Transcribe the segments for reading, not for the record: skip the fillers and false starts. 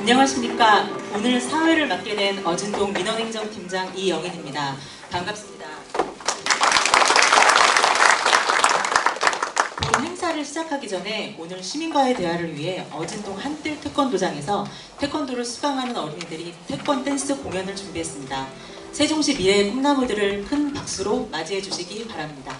안녕하십니까. 오늘 사회를 맡게 된 어진동 민원행정팀장 이영인입니다. 반갑습니다. 본 행사를 시작하기 전에 오늘 시민과의 대화를 위해 어진동 한뜰 태권도장에서 태권도를 수강하는 어린이들이 태권 댄스 공연을 준비했습니다. 세종시 미래의 꿈나무들을 큰 박수로 맞이해 주시기 바랍니다.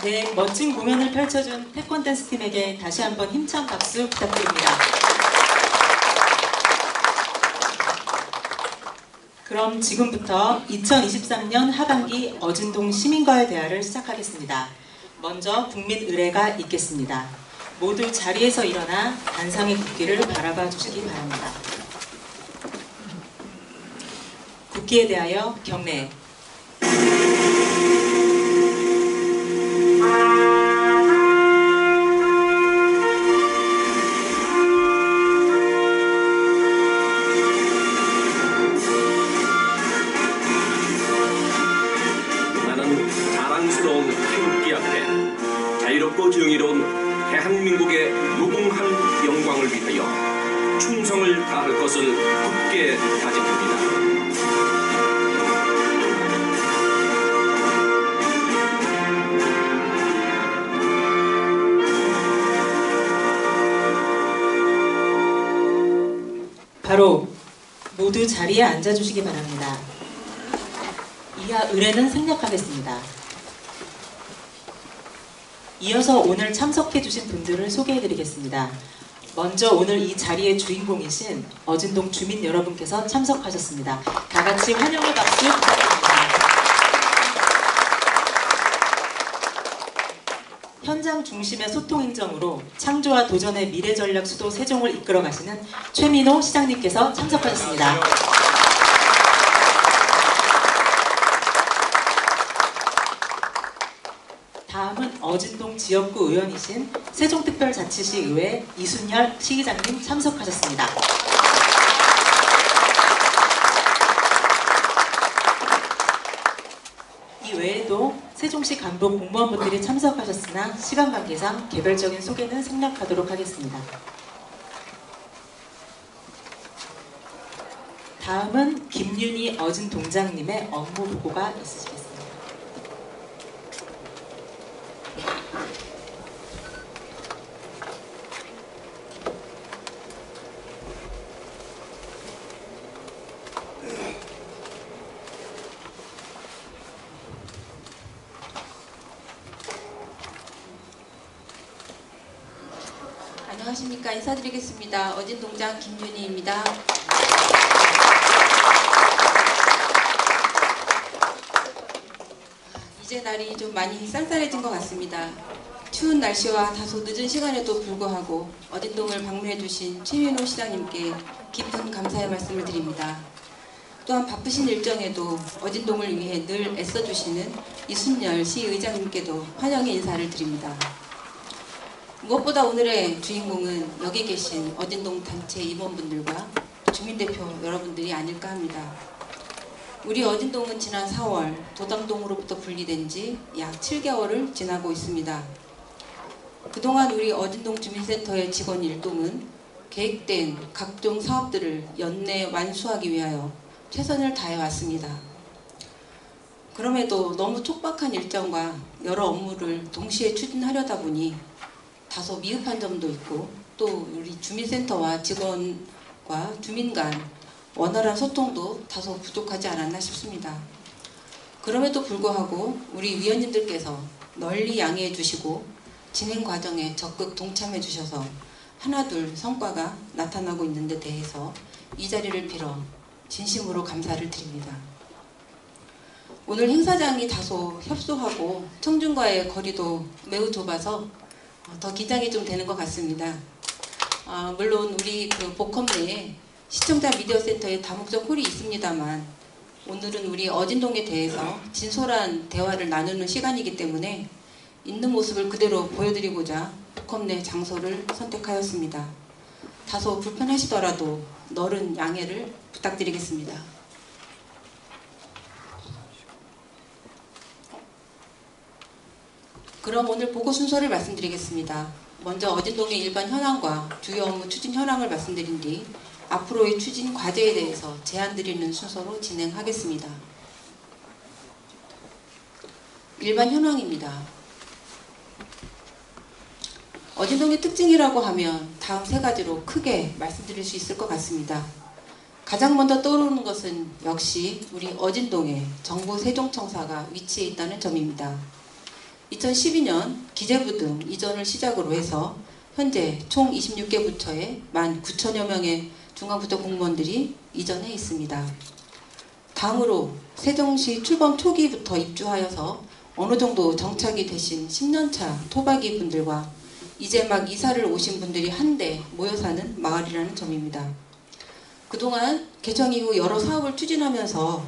네, 멋진 공연을 펼쳐준 태권 댄스팀에게 다시 한번 힘찬 박수 부탁드립니다. 그럼 지금부터 2023년 하반기 어진동 시민과의 대화를 시작하겠습니다. 먼저 국민 의례가 있겠습니다. 모두 자리에서 일어나 단상의 국기를 바라봐 주시기 바랍니다. 국기에 대하여 경례. 자유롭고 정의로운 대한민국의 무궁한 영광을 위하여 충성을 다할 것을 굳게 다짐합니다. 바로 모두 자리에 앉아주시기 바랍니다. 이하 의례는 생략하겠습니다. 이어서 오늘 참석해주신 분들을 소개해드리겠습니다. 먼저 오늘 이 자리의 주인공이신 어진동 주민 여러분께서 참석하셨습니다. 다같이 환영의 박수 부탁드립니다. 현장 중심의 소통행정으로 창조와 도전의 미래전략 수도 세종을 이끌어가시는 최민호 시장님께서 참석하셨습니다. 지역구 의원이신 세종특별자치시 의회 이순열 시의장님 참석하셨습니다. 이 외에도 세종시 간부 공무원분들이 참석하셨으나 시간 관계상 개별적인 소개는 생략하도록 하겠습니다. 다음은 김윤희 어진동장님의 업무 보고가 있으시겠습니다. 안녕하십니까. 인사드리겠습니다. 어진동장 김윤희입니다. 이제 날이 좀 많이 쌀쌀해진 것 같습니다. 추운 날씨와 다소 늦은 시간에도 불구하고 어진동을 방문해 주신 최민호 시장님께 깊은 감사의 말씀을 드립니다. 또한 바쁘신 일정에도 어진동을 위해 늘 애써주시는 이순열 시의장님께도 환영의 인사를 드립니다. 무엇보다 오늘의 주인공은 여기 계신 어진동 단체 임원분들과 주민대표 여러분들이 아닐까 합니다. 우리 어진동은 지난 4월 도담동으로부터 분리된 지 약 7개월을 지나고 있습니다. 그동안 우리 어진동 주민센터의 직원 일동은 계획된 각종 사업들을 연내 완수하기 위하여 최선을 다해왔습니다. 그럼에도 너무 촉박한 일정과 여러 업무를 동시에 추진하려다 보니 다소 미흡한 점도 있고 또 우리 주민센터와 직원과 주민 간 원활한 소통도 다소 부족하지 않았나 싶습니다. 그럼에도 불구하고 우리 위원님들께서 널리 양해해 주시고 진행 과정에 적극 동참해 주셔서 하나둘 성과가 나타나고 있는 데 대해서 이 자리를 빌어 진심으로 감사를 드립니다. 오늘 행사장이 다소 협소하고 청중과의 거리도 매우 좁아서 더 긴장이 좀 되는 것 같습니다. 물론 우리 그 복합 내에 시청자 미디어 센터에 다목적 홀이 있습니다만 오늘은 우리 어진동에 대해서 진솔한 대화를 나누는 시간이기 때문에 있는 모습을 그대로 보여드리고자 복합 내 장소를 선택하였습니다. 다소 불편하시더라도 너른 양해를 부탁드리겠습니다. 그럼 오늘 보고 순서를 말씀드리겠습니다. 먼저 어진동의 일반 현황과 주요 업무 추진 현황을 말씀드린 뒤 앞으로의 추진 과제에 대해서 제안 드리는 순서로 진행하겠습니다. 일반 현황입니다. 어진동의 특징이라고 하면 다음 세 가지로 크게 말씀드릴 수 있을 것 같습니다. 가장 먼저 떠오르는 것은 역시 우리 어진동에 정부 세종청사가 위치해 있다는 점입니다. 2012년 기재부 등 이전을 시작으로 해서 현재 총 26개 부처에 19,000여 명의 중앙부처 공무원들이 이전해 있습니다. 다음으로 세종시 출범 초기부터 입주하여서 어느 정도 정착이 되신 10년차 토박이 분들과 이제 막 이사를 오신 분들이 한데 모여 사는 마을이라는 점입니다. 그동안 개청 이후 여러 사업을 추진하면서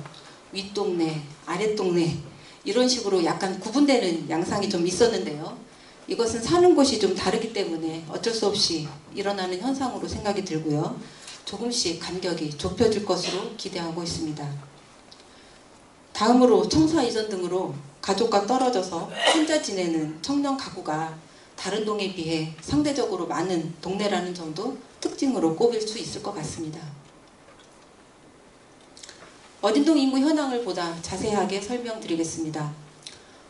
윗동네, 아랫동네 이런 식으로 약간 구분되는 양상이 좀 있었는데요. 이것은 사는 곳이 좀 다르기 때문에 어쩔 수 없이 일어나는 현상으로 생각이 들고요. 조금씩 간격이 좁혀질 것으로 기대하고 있습니다. 다음으로 청사 이전 등으로 가족과 떨어져서 혼자 지내는 청년 가구가 다른 동에 비해 상대적으로 많은 동네라는 점도 특징으로 꼽을 수 있을 것 같습니다. 어진동 인구 현황을 보다 자세하게 설명드리겠습니다.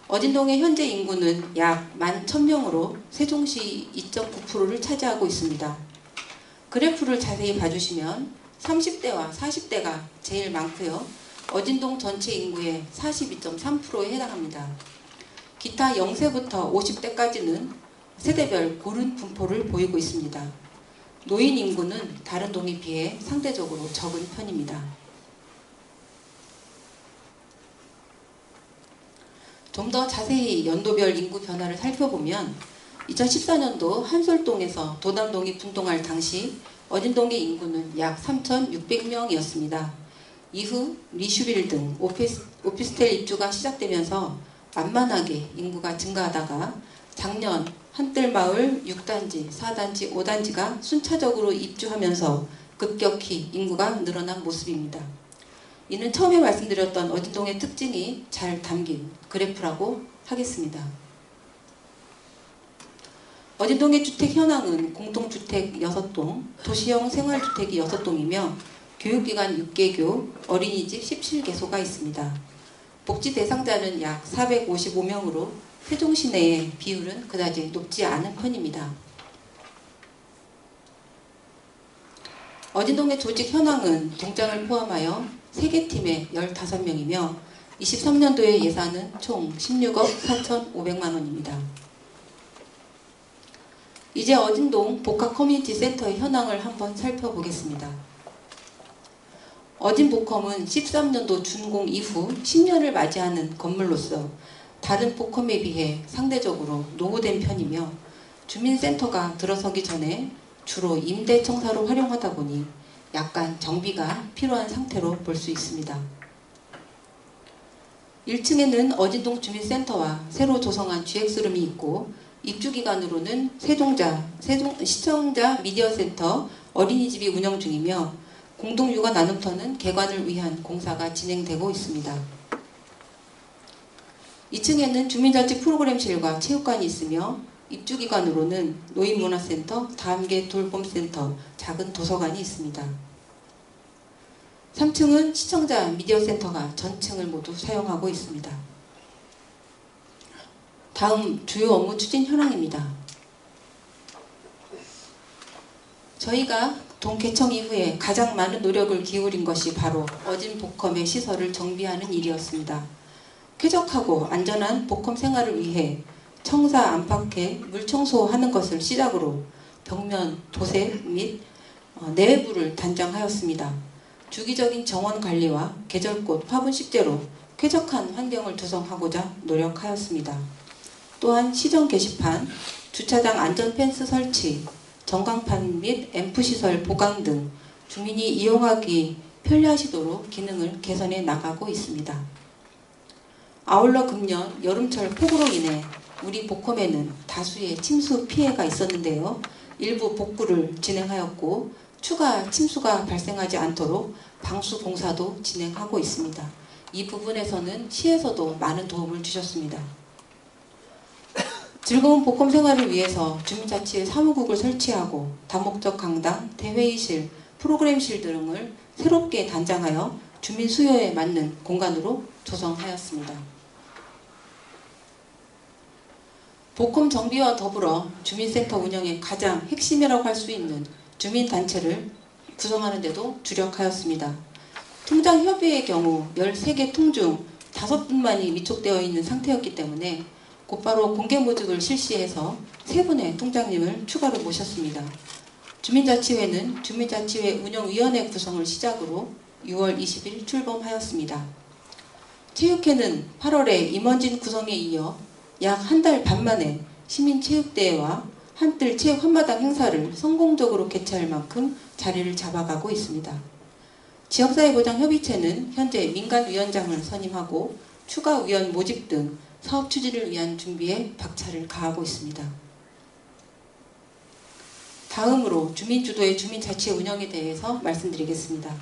어진동의 현재 인구는 약 11,000명으로 세종시 2.9%를 차지하고 있습니다. 그래프를 자세히 봐주시면 30대와 40대가 제일 많고요. 어진동 전체 인구의 42.3%에 해당합니다. 기타 0세부터 50대까지는 세대별 고른 분포를 보이고 있습니다. 노인 인구는 다른 동에 비해 상대적으로 적은 편입니다. 좀 더 자세히 연도별 인구 변화를 살펴보면 2014년도 한솔동에서 도담동이 분동할 당시 어진동의 인구는 약 3,600명이었습니다. 이후 리슈빌 등 오피스텔 입주가 시작되면서 만만하게 인구가 증가하다가 작년 한뜰마을 6단지, 4단지, 5단지가 순차적으로 입주하면서 급격히 인구가 늘어난 모습입니다. 이는 처음에 말씀드렸던 어진동의 특징이 잘 담긴 그래프라고 하겠습니다. 어진동의 주택 현황은 공동주택 6동, 도시형 생활주택이 6동이며 교육기관 6개교, 어린이집 17개소가 있습니다. 복지 대상자는 약 455명으로 세종시 내의 비율은 그다지 높지 않은 편입니다. 어진동의 조직 현황은 동장을 포함하여 3개 팀에 15명이며 23년도의 예산은 총 16억 4,500만 원입니다. 이제 어진동 복합 커뮤니티 센터의 현황을 한번 살펴보겠습니다. 어진복컴은 13년도 준공 이후 10년을 맞이하는 건물로서 다른 복컴에 비해 상대적으로 노후된 편이며 주민센터가 들어서기 전에 주로 임대청사로 활용하다 보니 약간 정비가 필요한 상태로 볼 수 있습니다. 1층에는 어진동 주민센터와 새로 조성한 GX룸이 있고 입주기관으로는 시청자 미디어센터 어린이집이 운영 중이며 공동육아 나눔터는 개관을 위한 공사가 진행되고 있습니다. 2층에는 주민자치 프로그램실과 체육관이 있으며 입주기관으로는 노인문화센터, 다함계 돌봄센터, 작은 도서관이 있습니다. 3층은 시청자 미디어센터가 전층을 모두 사용하고 있습니다. 다음 주요 업무 추진 현황입니다. 저희가 동 개청 이후에 가장 많은 노력을 기울인 것이 바로 어진복컴의 시설을 정비하는 일이었습니다. 쾌적하고 안전한 복컴 생활을 위해 청사 안팎에 물청소하는 것을 시작으로 벽면 도색 및 내외부를 단장하였습니다. 주기적인 정원 관리와 계절꽃 화분 식재로 쾌적한 환경을 조성하고자 노력하였습니다. 또한 시정 게시판, 주차장 안전 펜스 설치, 전광판 및 앰프시설 보강 등 주민이 이용하기 편리하시도록 기능을 개선해 나가고 있습니다. 아울러 금년 여름철 폭우로 인해 우리 복컴에는 다수의 침수 피해가 있었는데요. 일부 복구를 진행하였고 추가 침수가 발생하지 않도록 방수 공사도 진행하고 있습니다. 이 부분에서는 시에서도 많은 도움을 주셨습니다. 즐거운 복컴 생활을 위해서 주민자치회 사무국을 설치하고 다목적 강당, 대회의실, 프로그램실 등을 새롭게 단장하여 주민 수요에 맞는 공간으로 조성하였습니다. 복컴 정비와 더불어 주민센터 운영의 가장 핵심이라고 할 수 있는 주민단체를 구성하는 데도 주력하였습니다. 통장 협의의 경우 13개 통 중 5분만이 위촉되어 있는 상태였기 때문에 곧바로 공개 모집을 실시해서 3분의 통장님을 추가로 모셨습니다. 주민자치회는 주민자치회 운영위원회 구성을 시작으로 6월 20일 출범하였습니다. 체육회는 8월에 임원진 구성에 이어 약 한 달 반 만에 시민체육대회와 한뜰 체육 한마당 행사를 성공적으로 개최할 만큼 자리를 잡아가고 있습니다. 지역사회보장협의체는 현재 민간위원장을 선임하고 추가 위원 모집 등 사업 추진을 위한 준비에 박차를 가하고 있습니다. 다음으로 주민주도의 주민자치 운영에 대해서 말씀드리겠습니다.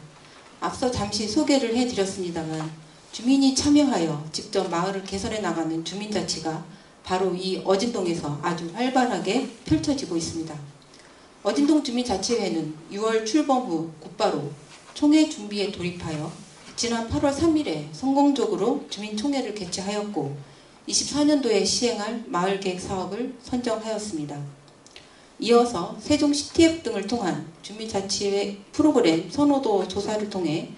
앞서 잠시 소개를 해드렸습니다만 주민이 참여하여 직접 마을을 개선해 나가는 주민자치가 바로 이 어진동에서 아주 활발하게 펼쳐지고 있습니다. 어진동 주민자치회는 6월 출범 후 곧바로 총회 준비에 돌입하여 지난 8월 3일에 성공적으로 주민총회를 개최하였고 24년도에 시행할 마을계획 사업을 선정하였습니다. 이어서 세종 CTF 등을 통한 주민자치회 프로그램 선호도 조사를 통해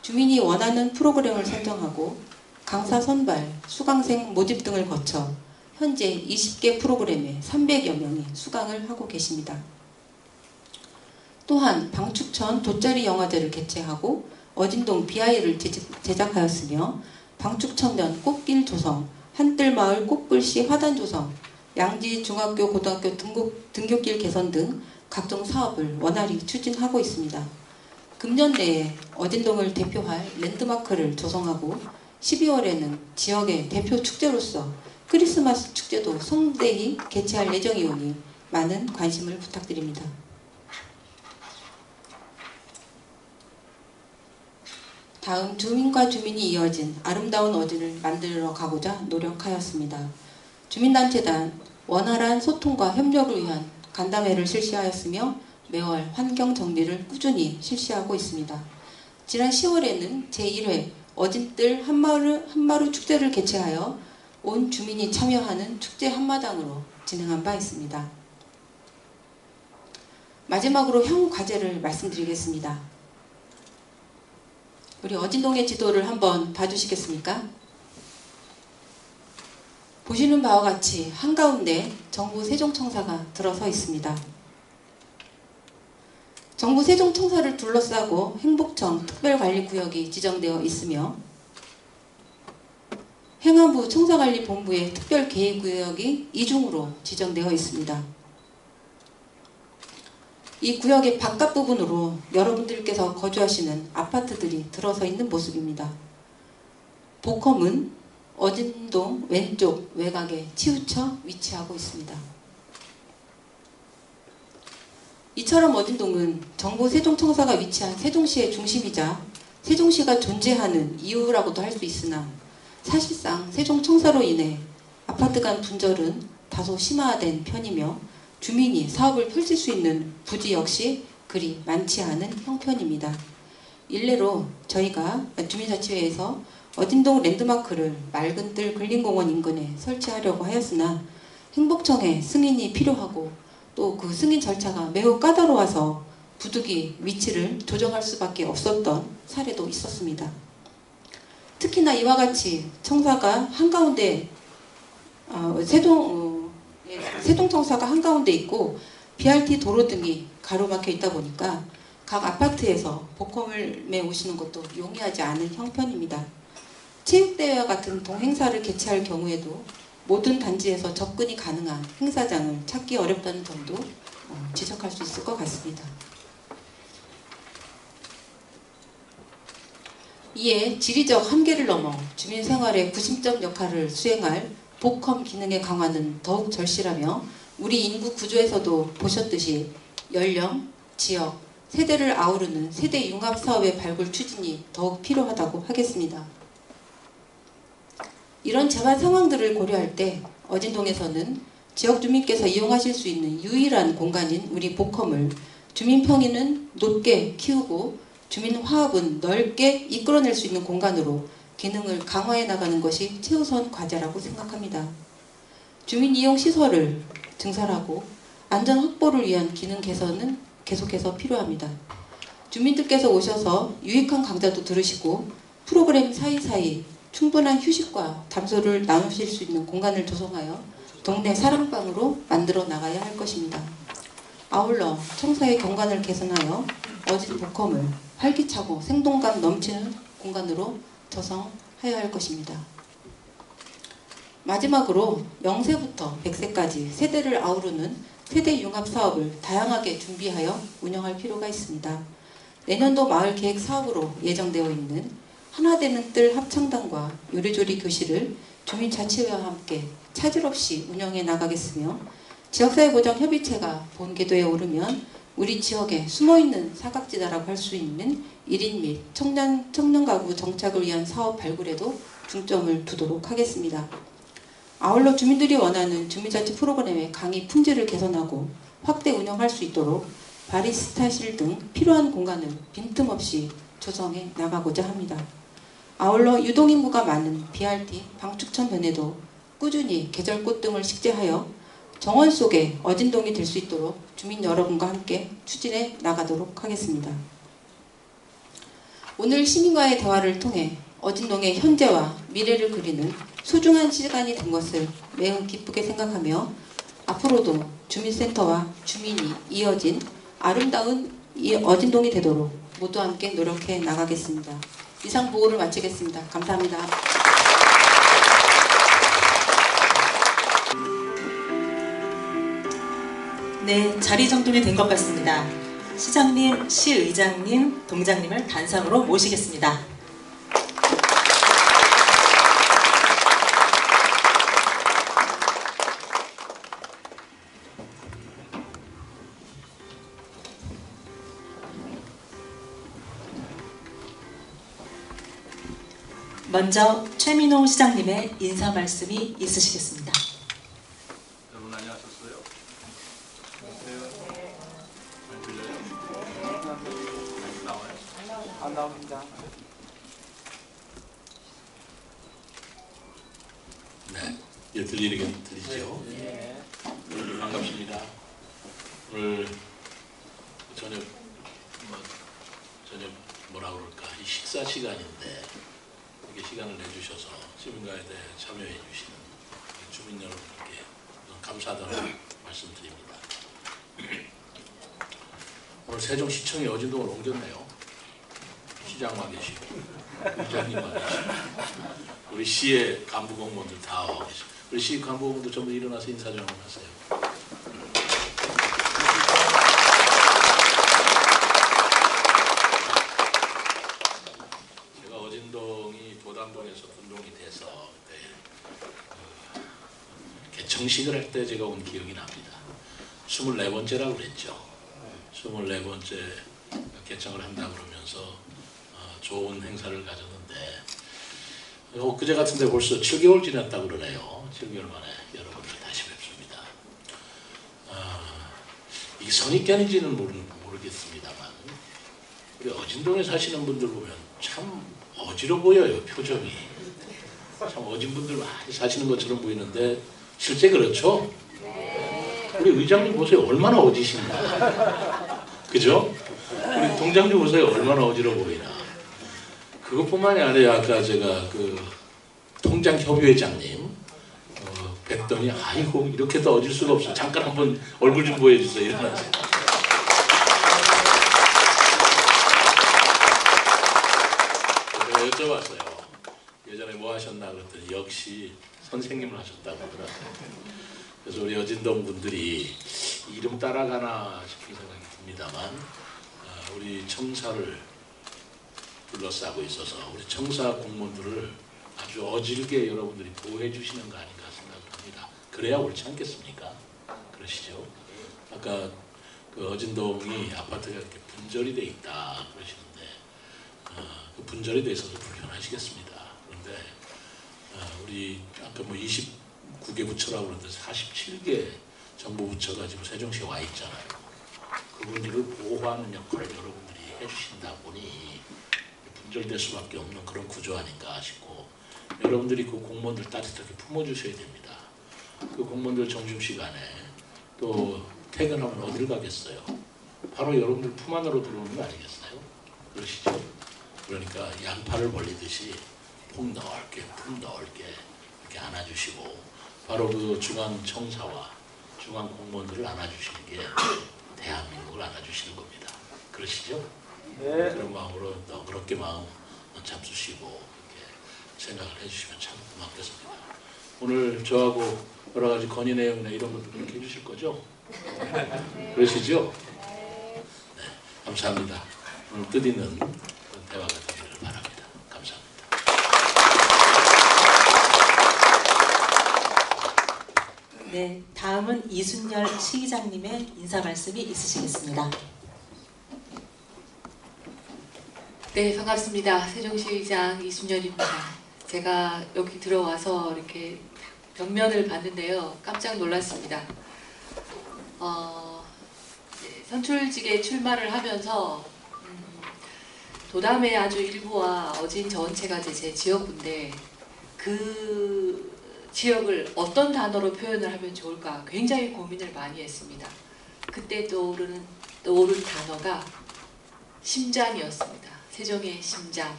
주민이 원하는 프로그램을 선정하고 강사 선발, 수강생 모집 등을 거쳐 현재 20개 프로그램에 300여 명이 수강을 하고 계십니다. 또한 방축천 돗자리 영화제를 개최하고 어진동 BI를 제작하였으며 방축천면 꽃길 조성, 한뜰마을 꽃글씨 화단 조성, 양지 중학교 고등학교 등굣길 개선 등 각종 사업을 원활히 추진하고 있습니다. 금년 내에 어진동을 대표할 랜드마크를 조성하고 12월에는 지역의 대표 축제로서 크리스마스 축제도 성대히 개최할 예정이오니 많은 관심을 부탁드립니다. 다음 주민과 주민이 이어진 아름다운 어진을 만들어 가고자 노력하였습니다. 주민단체단 원활한 소통과 협력을 위한 간담회를 실시하였으며 매월 환경 정리를 꾸준히 실시하고 있습니다. 지난 10월에는 제1회 어진들 한마루 축제를 개최하여 온 주민이 참여하는 축제 한마당으로 진행한 바 있습니다. 마지막으로 향후 과제를 말씀드리겠습니다. 우리 어진동의 지도를 한번 봐주시겠습니까? 보시는 바와 같이 한가운데 정부 세종청사가 들어서 있습니다. 정부 세종청사를 둘러싸고 행복청 특별관리구역이 지정되어 있으며 행안부 청사관리본부의 특별계획구역이 이중으로 지정되어 있습니다. 이 구역의 바깥 부분으로 여러분들께서 거주하시는 아파트들이 들어서 있는 모습입니다. 복험은 어진동 왼쪽 외곽에 치우쳐 위치하고 있습니다. 이처럼 어진동은 정부 세종청사가 위치한 세종시의 중심이자 세종시가 존재하는 이유라고도 할 수 있으나 사실상 세종청사로 인해 아파트 간 분절은 다소 심화된 편이며 주민이 사업을 펼칠 수 있는 부지 역시 그리 많지 않은 형편입니다. 일례로 저희가 주민자치회에서 어진동 랜드마크를 맑은뜰 근린공원 인근에 설치하려고 하였으나 행복청의 승인이 필요하고 또 그 승인 절차가 매우 까다로워서 부득이 위치를 조정할 수밖에 없었던 사례도 있었습니다. 특히나 이와 같이 청사가 한가운데 세종청사가 한가운데 있고 BRT 도로 등이 가로막혀 있다 보니까 각 아파트에서 복험을 매 오시는 것도 용이하지 않은 형편입니다. 체육대회와 같은 동행사를 개최할 경우에도 모든 단지에서 접근이 가능한 행사장을 찾기 어렵다는 점도 지적할 수 있을 것 같습니다. 이에 지리적 한계를 넘어 주민생활의 구심점 역할을 수행할 복험 기능의 강화는 더욱 절실하며 우리 인구 구조에서도 보셨듯이 연령, 지역, 세대를 아우르는 세대 융합 사업의 발굴 추진이 더욱 필요하다고 하겠습니다. 이런 재반 상황들을 고려할 때 어진동에서는 지역 주민께서 이용하실 수 있는 유일한 공간인 우리 복험을 주민 평의는 높게 키우고 주민 화합은 넓게 이끌어낼 수 있는 공간으로 기능을 강화해 나가는 것이 최우선 과제라고 생각합니다. 주민 이용 시설을 증설하고 안전 확보를 위한 기능 개선은 계속해서 필요합니다. 주민들께서 오셔서 유익한 강좌도 들으시고 프로그램 사이사이 충분한 휴식과 담소를 나누실 수 있는 공간을 조성하여 동네 사랑방으로 만들어 나가야 할 것입니다. 아울러 청사의 경관을 개선하여 어진 복험을 활기차고 생동감 넘치는 공간으로 조성해야 할 것입니다. 마지막으로 0세부터 100세까지 세대를 아우르는 세대 융합 사업을 다양하게 준비하여 운영할 필요가 있습니다. 내년도 마을 계획 사업으로 예정되어 있는 하나되는 뜰 합창단과 요리조리 교실을 주민자치회와 함께 차질 없이 운영해 나가겠으며 지역사회보장협의체가 본궤도에 오르면 우리 지역에 숨어있는 사각지대라고 할 수 있는 1인 및 청년 가구 정착을 위한 사업 발굴에도 중점을 두도록 하겠습니다. 아울러 주민들이 원하는 주민자치 프로그램의 강의 품질을 개선하고 확대 운영할 수 있도록 바리스타실 등 필요한 공간을 빈틈없이 조성해 나가고자 합니다. 아울러 유동인구가 많은 BRT 방축천 변에도 꾸준히 계절꽃 등을 식재하여 정원 속의 어진동이 될 수 있도록 주민 여러분과 함께 추진해 나가도록 하겠습니다. 오늘 시민과의 대화를 통해 어진동의 현재와 미래를 그리는 소중한 시간이 된 것을 매우 기쁘게 생각하며 앞으로도 주민센터와 주민이 이어진 아름다운 이 어진동이 되도록 모두 함께 노력해 나가겠습니다. 이상 보고를 마치겠습니다. 감사합니다. 네, 자리 정돈이 된 것 같습니다. 시장님, 시의장님, 동장님을 단상으로 모시겠습니다. 먼저 최민호 시장님의 인사 말씀이 있으시겠습니다. 여러분 안녕하셨어요? 잘 들려요? 나와요? 안 나옵니다. 네, 예, 들리죠? 예. 반갑습니다. 오늘 저녁 뭐라 그럴까, 이 식사 시간인데 이렇게 시간을 내주셔서 시민가에 대해 참여해 주시는 주민 여러분께 감사하다는 말씀드립니다. 오늘 세종시청이 어진동을 옮겼네요. 시장만 계시고 의장님만 계시고 우리 시의 간부 공무원들 다 와 계시고 우리 시 간부 공무원들 전부 일어나서 인사 좀 하세요. 제가 어진동이 도담동에서 분동이 돼서 그때 개청식을 할 때 제가 온 기억이 납니다. 24번째라고 그랬죠. 24번째 개청을 한다 그러면서 좋은 행사를 가졌는데 그제 같은데 벌써 7개월 지났다고 그러네요. 7개월 만에 여러분들 다시 뵙습니다. 이게 선입견인지는 모르겠습니다만 우리 어진동에 사시는 분들 보면 참 어지러 보여요. 표정이 참 어진 분들 많이 사시는 것처럼 보이는데 실제 그렇죠? 우리 의장님 보세요. 얼마나 어지신가. 그죠? 우리 동장님 보세요. 얼마나 어지러 보이나. 그것뿐만이 아니라 아까 제가 그 통장협의회장님 뵀더니 아이고 이렇게 더 어질 수가 없어. 잠깐 한번 얼굴 좀 보여주세요. 일어나세요. 제가 여쭤봤어요. 예전에 뭐 하셨나 그랬더니 역시 선생님을 하셨다고 하더라고요. 그래서 우리 어진동 분들이 이름 따라가나 싶은 생각이 듭니다만 우리 청사를 둘러싸고 있어서 우리 청사 공무원들을 아주 어질게 여러분들이 보호해 주시는 거 아닌가 생각을 합니다. 그래야 옳지 않겠습니까? 그러시죠? 아까 그 어진동이 아파트가 이렇게 분절이 돼 있다 그러시는데 그 분절이 돼 있어서 불편하시겠습니다. 그런데 우리 아까 뭐 29개 부처라고 그러는데 47개 정부 부처가 지금 세종시에 와 있잖아요. 그분들을 보호하는 역할을 여러분들이 해주신다 보니 분절될 수밖에 없는 그런 구조 아닌가 싶고 여러분들이 그 공무원들 따뜻하게 품어주셔야 됩니다. 그 공무원들 점심시간에 또 퇴근하면 어딜 가겠어요? 바로 여러분들 품 안으로 들어오는 거 아니겠어요? 그러시죠? 그러니까 양팔을 벌리듯이 품 넓게 이렇게 안아주시고 바로 그 중앙청사와 중앙공무원들을 안아주시는 게 대한민국을 안아주시는 겁니다. 그러시죠? 네. 그런 마음으로 너그럽게 마음 잡수시고 이렇게 생각을 해주시면 참 고맙겠습니다. 오늘 저하고 여러 가지 건의 내용이나 이런 것도 그렇게 해주실 거죠? 그러시죠? 네, 감사합니다. 오늘 뜻있는 그런 대화가 되기를 바랍니다. 감사합니다. 네, 다음은 이순열 시의장님의 인사 말씀이 있으시겠습니다. 네, 반갑습니다. 세종시의장 이순열입니다. 제가 여기 들어와서 이렇게 벽면을 봤는데요. 깜짝 놀랐습니다. 선출직에 출마를 하면서 도담의 아주 일부와 어진 전체가 제 지역인데 그 지역을 어떤 단어로 표현을 하면 좋을까 굉장히 고민을 많이 했습니다. 그때 떠오른 단어가 심장이었습니다. 세종의 심장.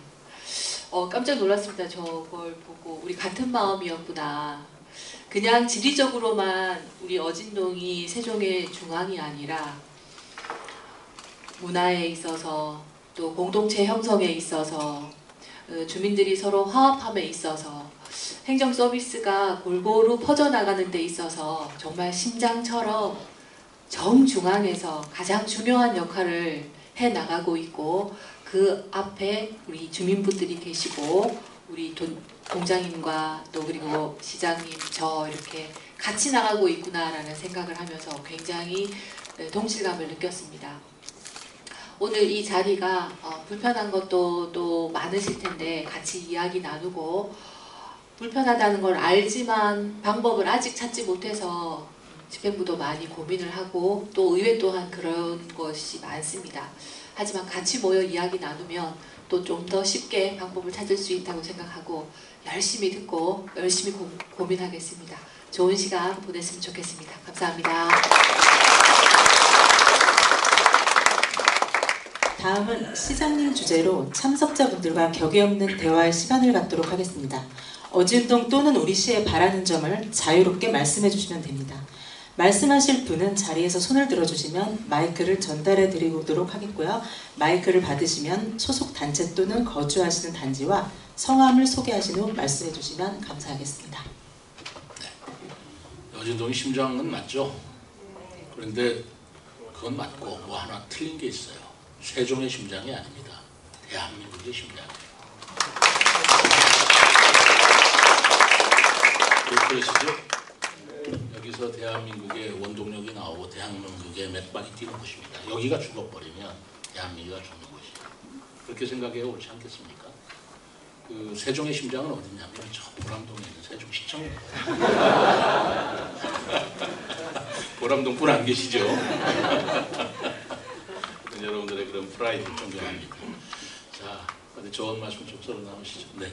깜짝 놀랐습니다. 저걸 보고 우리 같은 마음이었구나. 그냥 지리적으로만 우리 어진동이 세종의 중앙이 아니라 문화에 있어서 또 공동체 형성에 있어서 주민들이 서로 화합함에 있어서 행정 서비스가 골고루 퍼져나가는 데 있어서 정말 심장처럼 정중앙에서 가장 중요한 역할을 해나가고 있고 그 앞에 우리 주민분들이 계시고 우리 동장님과 또 그리고 시장님 저 이렇게 같이 나가고 있구나라는 생각을 하면서 굉장히 동질감을 느꼈습니다. 오늘 이 자리가 불편한 것도 또 많으실 텐데 같이 이야기 나누고 불편하다는 걸 알지만 방법을 아직 찾지 못해서 집행부도 많이 고민을 하고 또 의회 또한 그런 것이 많습니다. 하지만 같이 모여 이야기 나누면 또 좀 더 쉽게 방법을 찾을 수 있다고 생각하고 열심히 듣고 열심히 고민하겠습니다. 좋은 시간 보냈으면 좋겠습니다. 감사합니다. 다음은 시장님 주제로 참석자분들과 격이 없는 대화의 시간을 갖도록 하겠습니다. 어진동 또는 우리 시에 바라는 점을 자유롭게 말씀해 주시면 됩니다. 말씀하실 분은 자리에서 손을 들어주시면 마이크를 전달해 드리도록 하겠고요. 마이크를 받으시면 소속 단체 또는 거주하시는 단지와 성함을 소개하신 후 말씀해 주시면 감사하겠습니다. 네. 어진동이 심장은 맞죠? 그런데 그건 맞고 뭐 하나 틀린 게 있어요. 세종의 심장이 아닙니다. 대한민국의 심장이에요. 그러시죠? 여기서 대한민국의 원동력이 나오고 대한민국의 맥박이 뛰는 곳입니다. 여기가 죽어버리면 대한민국이 죽는 곳이에요. 그렇게 생각해야 옳지 않겠습니까? 그 세종의 심장은 어디냐면 저 보람동에 있는 세종시청입니다. 보람동 분 안 계시죠? 여러분들의 그런 프라이드를 존경합니다. 자, 어디 좋은 말씀 좀 서로 나누시죠. 네.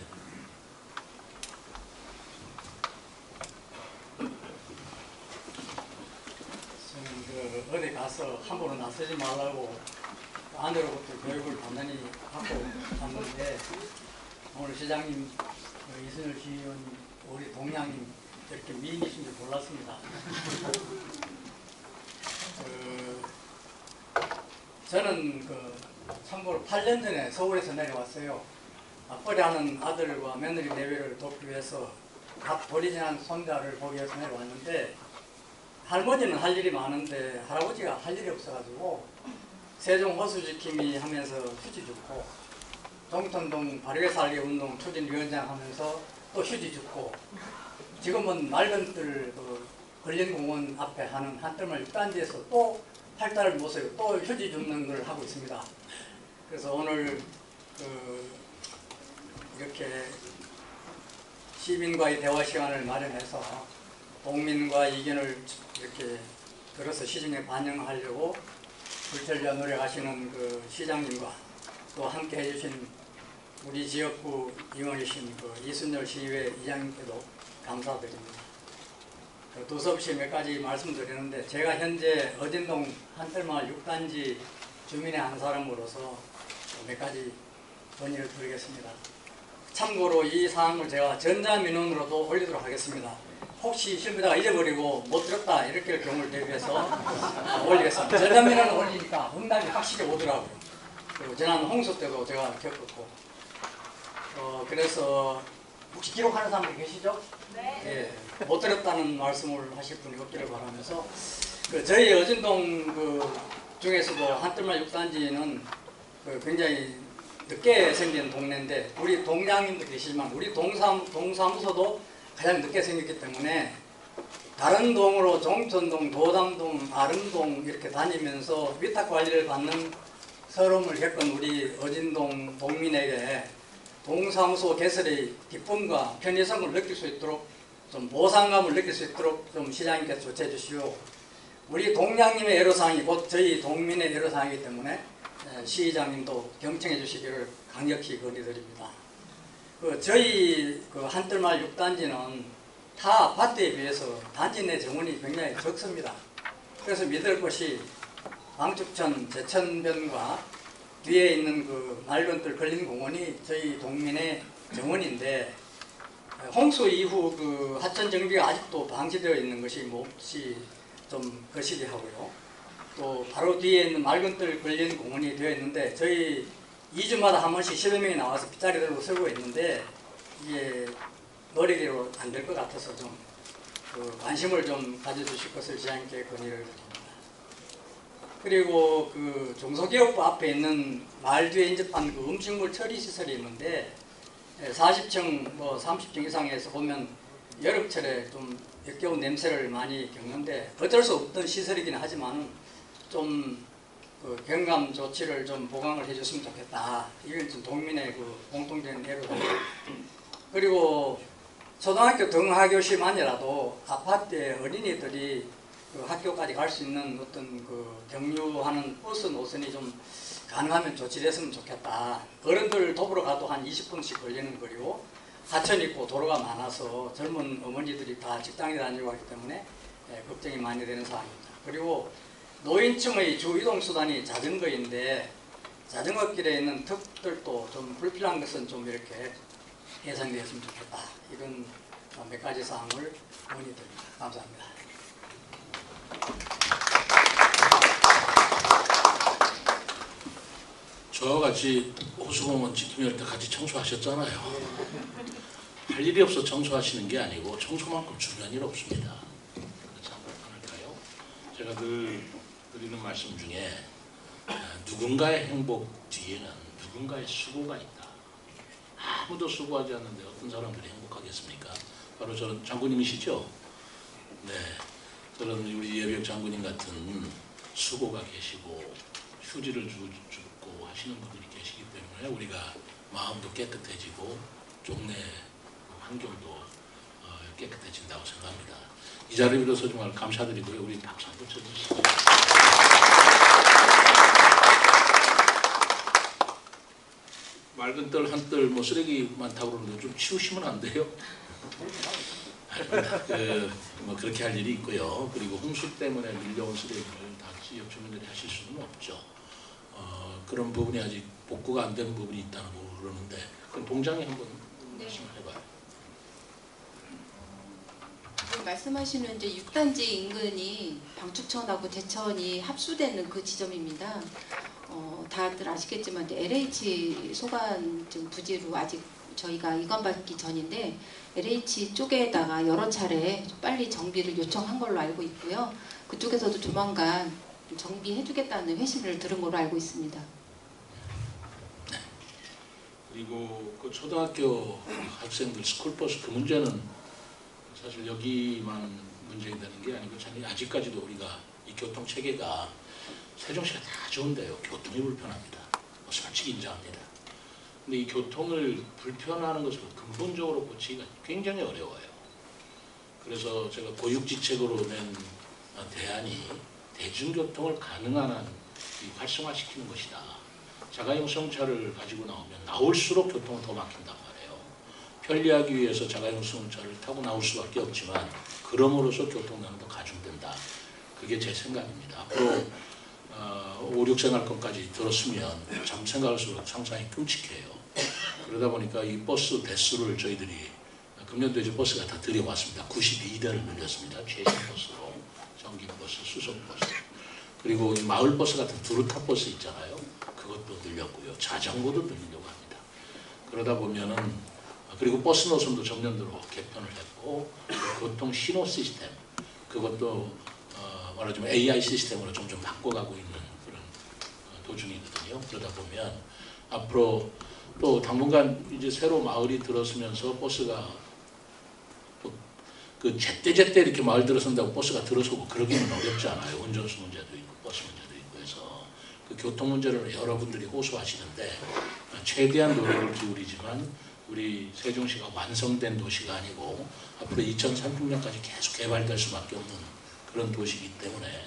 어디 가서 함부로 나서지 말라고 안으로부터 교육을 단단히 받고 갔는데 오늘 시장님, 이순열 시의원, 우리 동양님 이렇게 미인이신 줄 몰랐습니다. 저는 참고로 8년 전에 서울에서 내려왔어요. 맞벌이 하는 아들과 며느리 내외를 돕기 위해서 갓 버리지 않은 손자를 보기 위해서 내려왔는데 할머니는 할 일이 많은데 할아버지가 할 일이 없어가지고 세종 호수지킴이 하면서 휴지 줍고 동천동 바르게 살기 운동 추진위원장 하면서 또 휴지 줍고 지금은 맑은 뜰 걸린공원 앞에 하는 한뜰말 6단지에서 또 팔달을 모세요. 또 휴지 줍는 걸 하고 있습니다. 그래서 오늘 이렇게 시민과의 대화 시간을 마련해서 동민과 이견을 이렇게 들어서 시중에 반영하려고 불철주야 노력하시는 그 시장님과 또 함께 해주신 우리 지역구 임원이신 이순열 시의회 이장님께도 감사드립니다. 두서없이 몇 가지 말씀드리는데 제가 현재 어진동 한뜰마을 6단지 주민의 한 사람으로서 몇 가지 건의를 드리겠습니다. 참고로 이 사항을 제가 전자민원으로도 올리도록 하겠습니다. 혹시 실무자가 잊어버리고 못 들었다 이렇게 할 경우를 대비해서 올리겠습니다. 전자민원을 올리니까 응답이 확실히 오더라고요. 그리고 지난 홍수 때도 제가 겪었고 그래서 혹시 기록하는 사람들 계시죠? 네. 예, 못 들었다는 말씀을 하실 분이 없기를 바라면서 저희 어진동 중에서도 한뜰마을 6단지는 굉장히 늦게 생긴 동네인데 우리 동장님도 계시지만 우리 동사무소도 가장 늦게 생겼기 때문에 다른 동으로 종천동, 도담동, 아름동 이렇게 다니면서 위탁 관리를 받는 서러움을 겪은 우리 어진동 동민에게 동사무소 개설의 기쁨과 편의성을 느낄 수 있도록 좀 보상감을 느낄 수 있도록 좀 시장님께서 조치해 주시오. 우리 동장님의 애로사항이 곧 저희 동민의 애로사항이기 때문에 시의장님도 경청해 주시기를 강력히 건의드립니다. 저희 한뜰마을 6단지는 타 아파트에 비해서 단지 내 정원이 굉장히 적습니다. 그래서 믿을 것이 방축천, 제천변과 뒤에 있는 맑은 뜰 걸린 공원이 저희 동민의 정원인데 홍수 이후 하천 정비가 아직도 방치되어 있는 것이 몹시 좀 거시기 하고요. 또 바로 뒤에 있는 맑은 뜰 걸린 공원이 되어 있는데 저희 2주마다 한 번씩 10여 명이 나와서 빗자리 들고 서고 있는데 이게 노리기로 안 될 것 같아서 좀 관심을 좀 가져주실 것을 시장님께 건의를 드립니다. 그리고 중소기업부 앞에 있는 마을 뒤에 인접한 음식물 처리 시설이 있는데 40층, 30층 이상에서 보면 여름철에 좀 역겨운 냄새를 많이 겪는데 어쩔 수 없던 시설이긴 하지만 좀 그 경감 조치를 좀 보강을 해줬으면 좋겠다. 이건 좀 동민의 그 공통된 애로다. 그리고 초등학교 등하교시만이라도 아파트에 어린이들이 그 학교까지 갈 수 있는 어떤 그 경유하는 버스 노선이 좀 가능하면 조치됐으면 좋겠다. 어른들 도보로 가도 한 20분씩 걸리는 거리고 하천 있고 도로가 많아서 젊은 어머니들이 다 직장에 다니고 하기 때문에 걱정이 많이 되는 상황입니다. 그리고 노인층의 주 이동 수단이 자전거인데 자전거길에 있는 턱들도 좀 불필요한 것은 좀 이렇게 예상되었으면 좋겠다. 이런 몇 가지 사항을 문의드립니다. 감사합니다. 저와 같이 호수공원 지킴이할 때 같이 청소하셨잖아요. 할 일이 없어 청소하시는 게 아니고 청소만큼 중요한 일 없습니다. 그렇지 않을까요? 제가 늘 드리는 말씀 중에 누군가의 행복 뒤에는 누군가의 수고가 있다. 아무도 수고하지 않는데 어떤 사람들이 행복하겠습니까? 바로 저는 장군님이시죠? 네, 그런 우리 예비역 장군님 같은 수고가 계시고 휴지를 주고 하시는 분들이 계시기 때문에 우리가 마음도 깨끗해지고 동네 환경도 깨끗해진다고 생각합니다. 이 자리를 빌어서 정말 감사드리고요. 우리 박수 한번 쳐주시죠. 맑은 뜰 한 뜰 뭐 쓰레기 많다고 그러는데 좀 치우시면 안 돼요? 뭐 그렇게 할 일이 있고요. 그리고 홍수 때문에 밀려온 쓰레기를 다 지역 주민들이 하실 수는 없죠. 그런 부분이 아직 복구가 안 된 부분이 있다고 그러는데 그럼 동장에 한번 말씀을 해봐요. 말씀하시는 이제 6단지 인근이 방축천하고 대천이 합수되는 그 지점입니다. 다들 아시겠지만 이제 LH 소관 좀 부지로 아직 저희가 이관받기 전인데 LH 쪽에다가 여러 차례 빨리 정비를 요청한 걸로 알고 있고요. 그쪽에서도 조만간 정비해주겠다는 회신을 들은 걸로 알고 있습니다. 네. 그리고 그 초등학교 학생들 스쿨버스 그 문제는 사실 여기만 문제가 되는 게 아니고 아직까지도 우리가 이 교통 체계가 세종시가 다 좋은데요. 교통이 불편합니다. 솔직히 인정합니다. 근데 이 교통을 불편하는 것을 근본적으로 고치기가 굉장히 어려워요. 그래서 제가 고육지책으로 낸 대안이 대중교통을 가능한 한 활성화시키는 것이다. 자가용 승용차를 가지고 나오면 나올수록 교통은 더 막힌단 말이에요. 편리하기 위해서 자가용 승용차를 타고 나올 수밖에 없지만 그럼으로써 교통량은 더 가중된다. 그게 제 생각입니다. 앞으로 5, 6생활권까지 들었으면 참 생각할수록 상상이 끔찍해요. 그러다 보니까 이 버스 대수를 저희들이 금년도에 이제 버스가 다 들여왔습니다. 92대를 늘렸습니다. 최신 버스로. 전기버스, 수소버스. 그리고 마을 버스 같은 두루타 버스 있잖아요. 그것도 늘렸고요. 자전거도 늘리려고 합니다. 그러다 보면은 그리고 버스 노선도 전년도로 개편을 했고 교통 신호 시스템 그것도 말하자면 AI 시스템으로 점점 바꿔가고 있는 그런 도중이거든요. 그러다 보면 앞으로 또 당분간 이제 새로 마을이 들어서면서 버스가 그 제때제때 이렇게 마을 들어선다고 버스가 들어서고 그러기는 어렵지 않아요. 운전수 문제도 있고 버스 문제도 있고 해서 그 교통 문제를 여러분들이 호소하시는데 최대한 노력을 기울이지만 우리 세종시가 완성된 도시가 아니고 앞으로 2030년까지 계속 개발될 수밖에 없는 그런 도시이기 때문에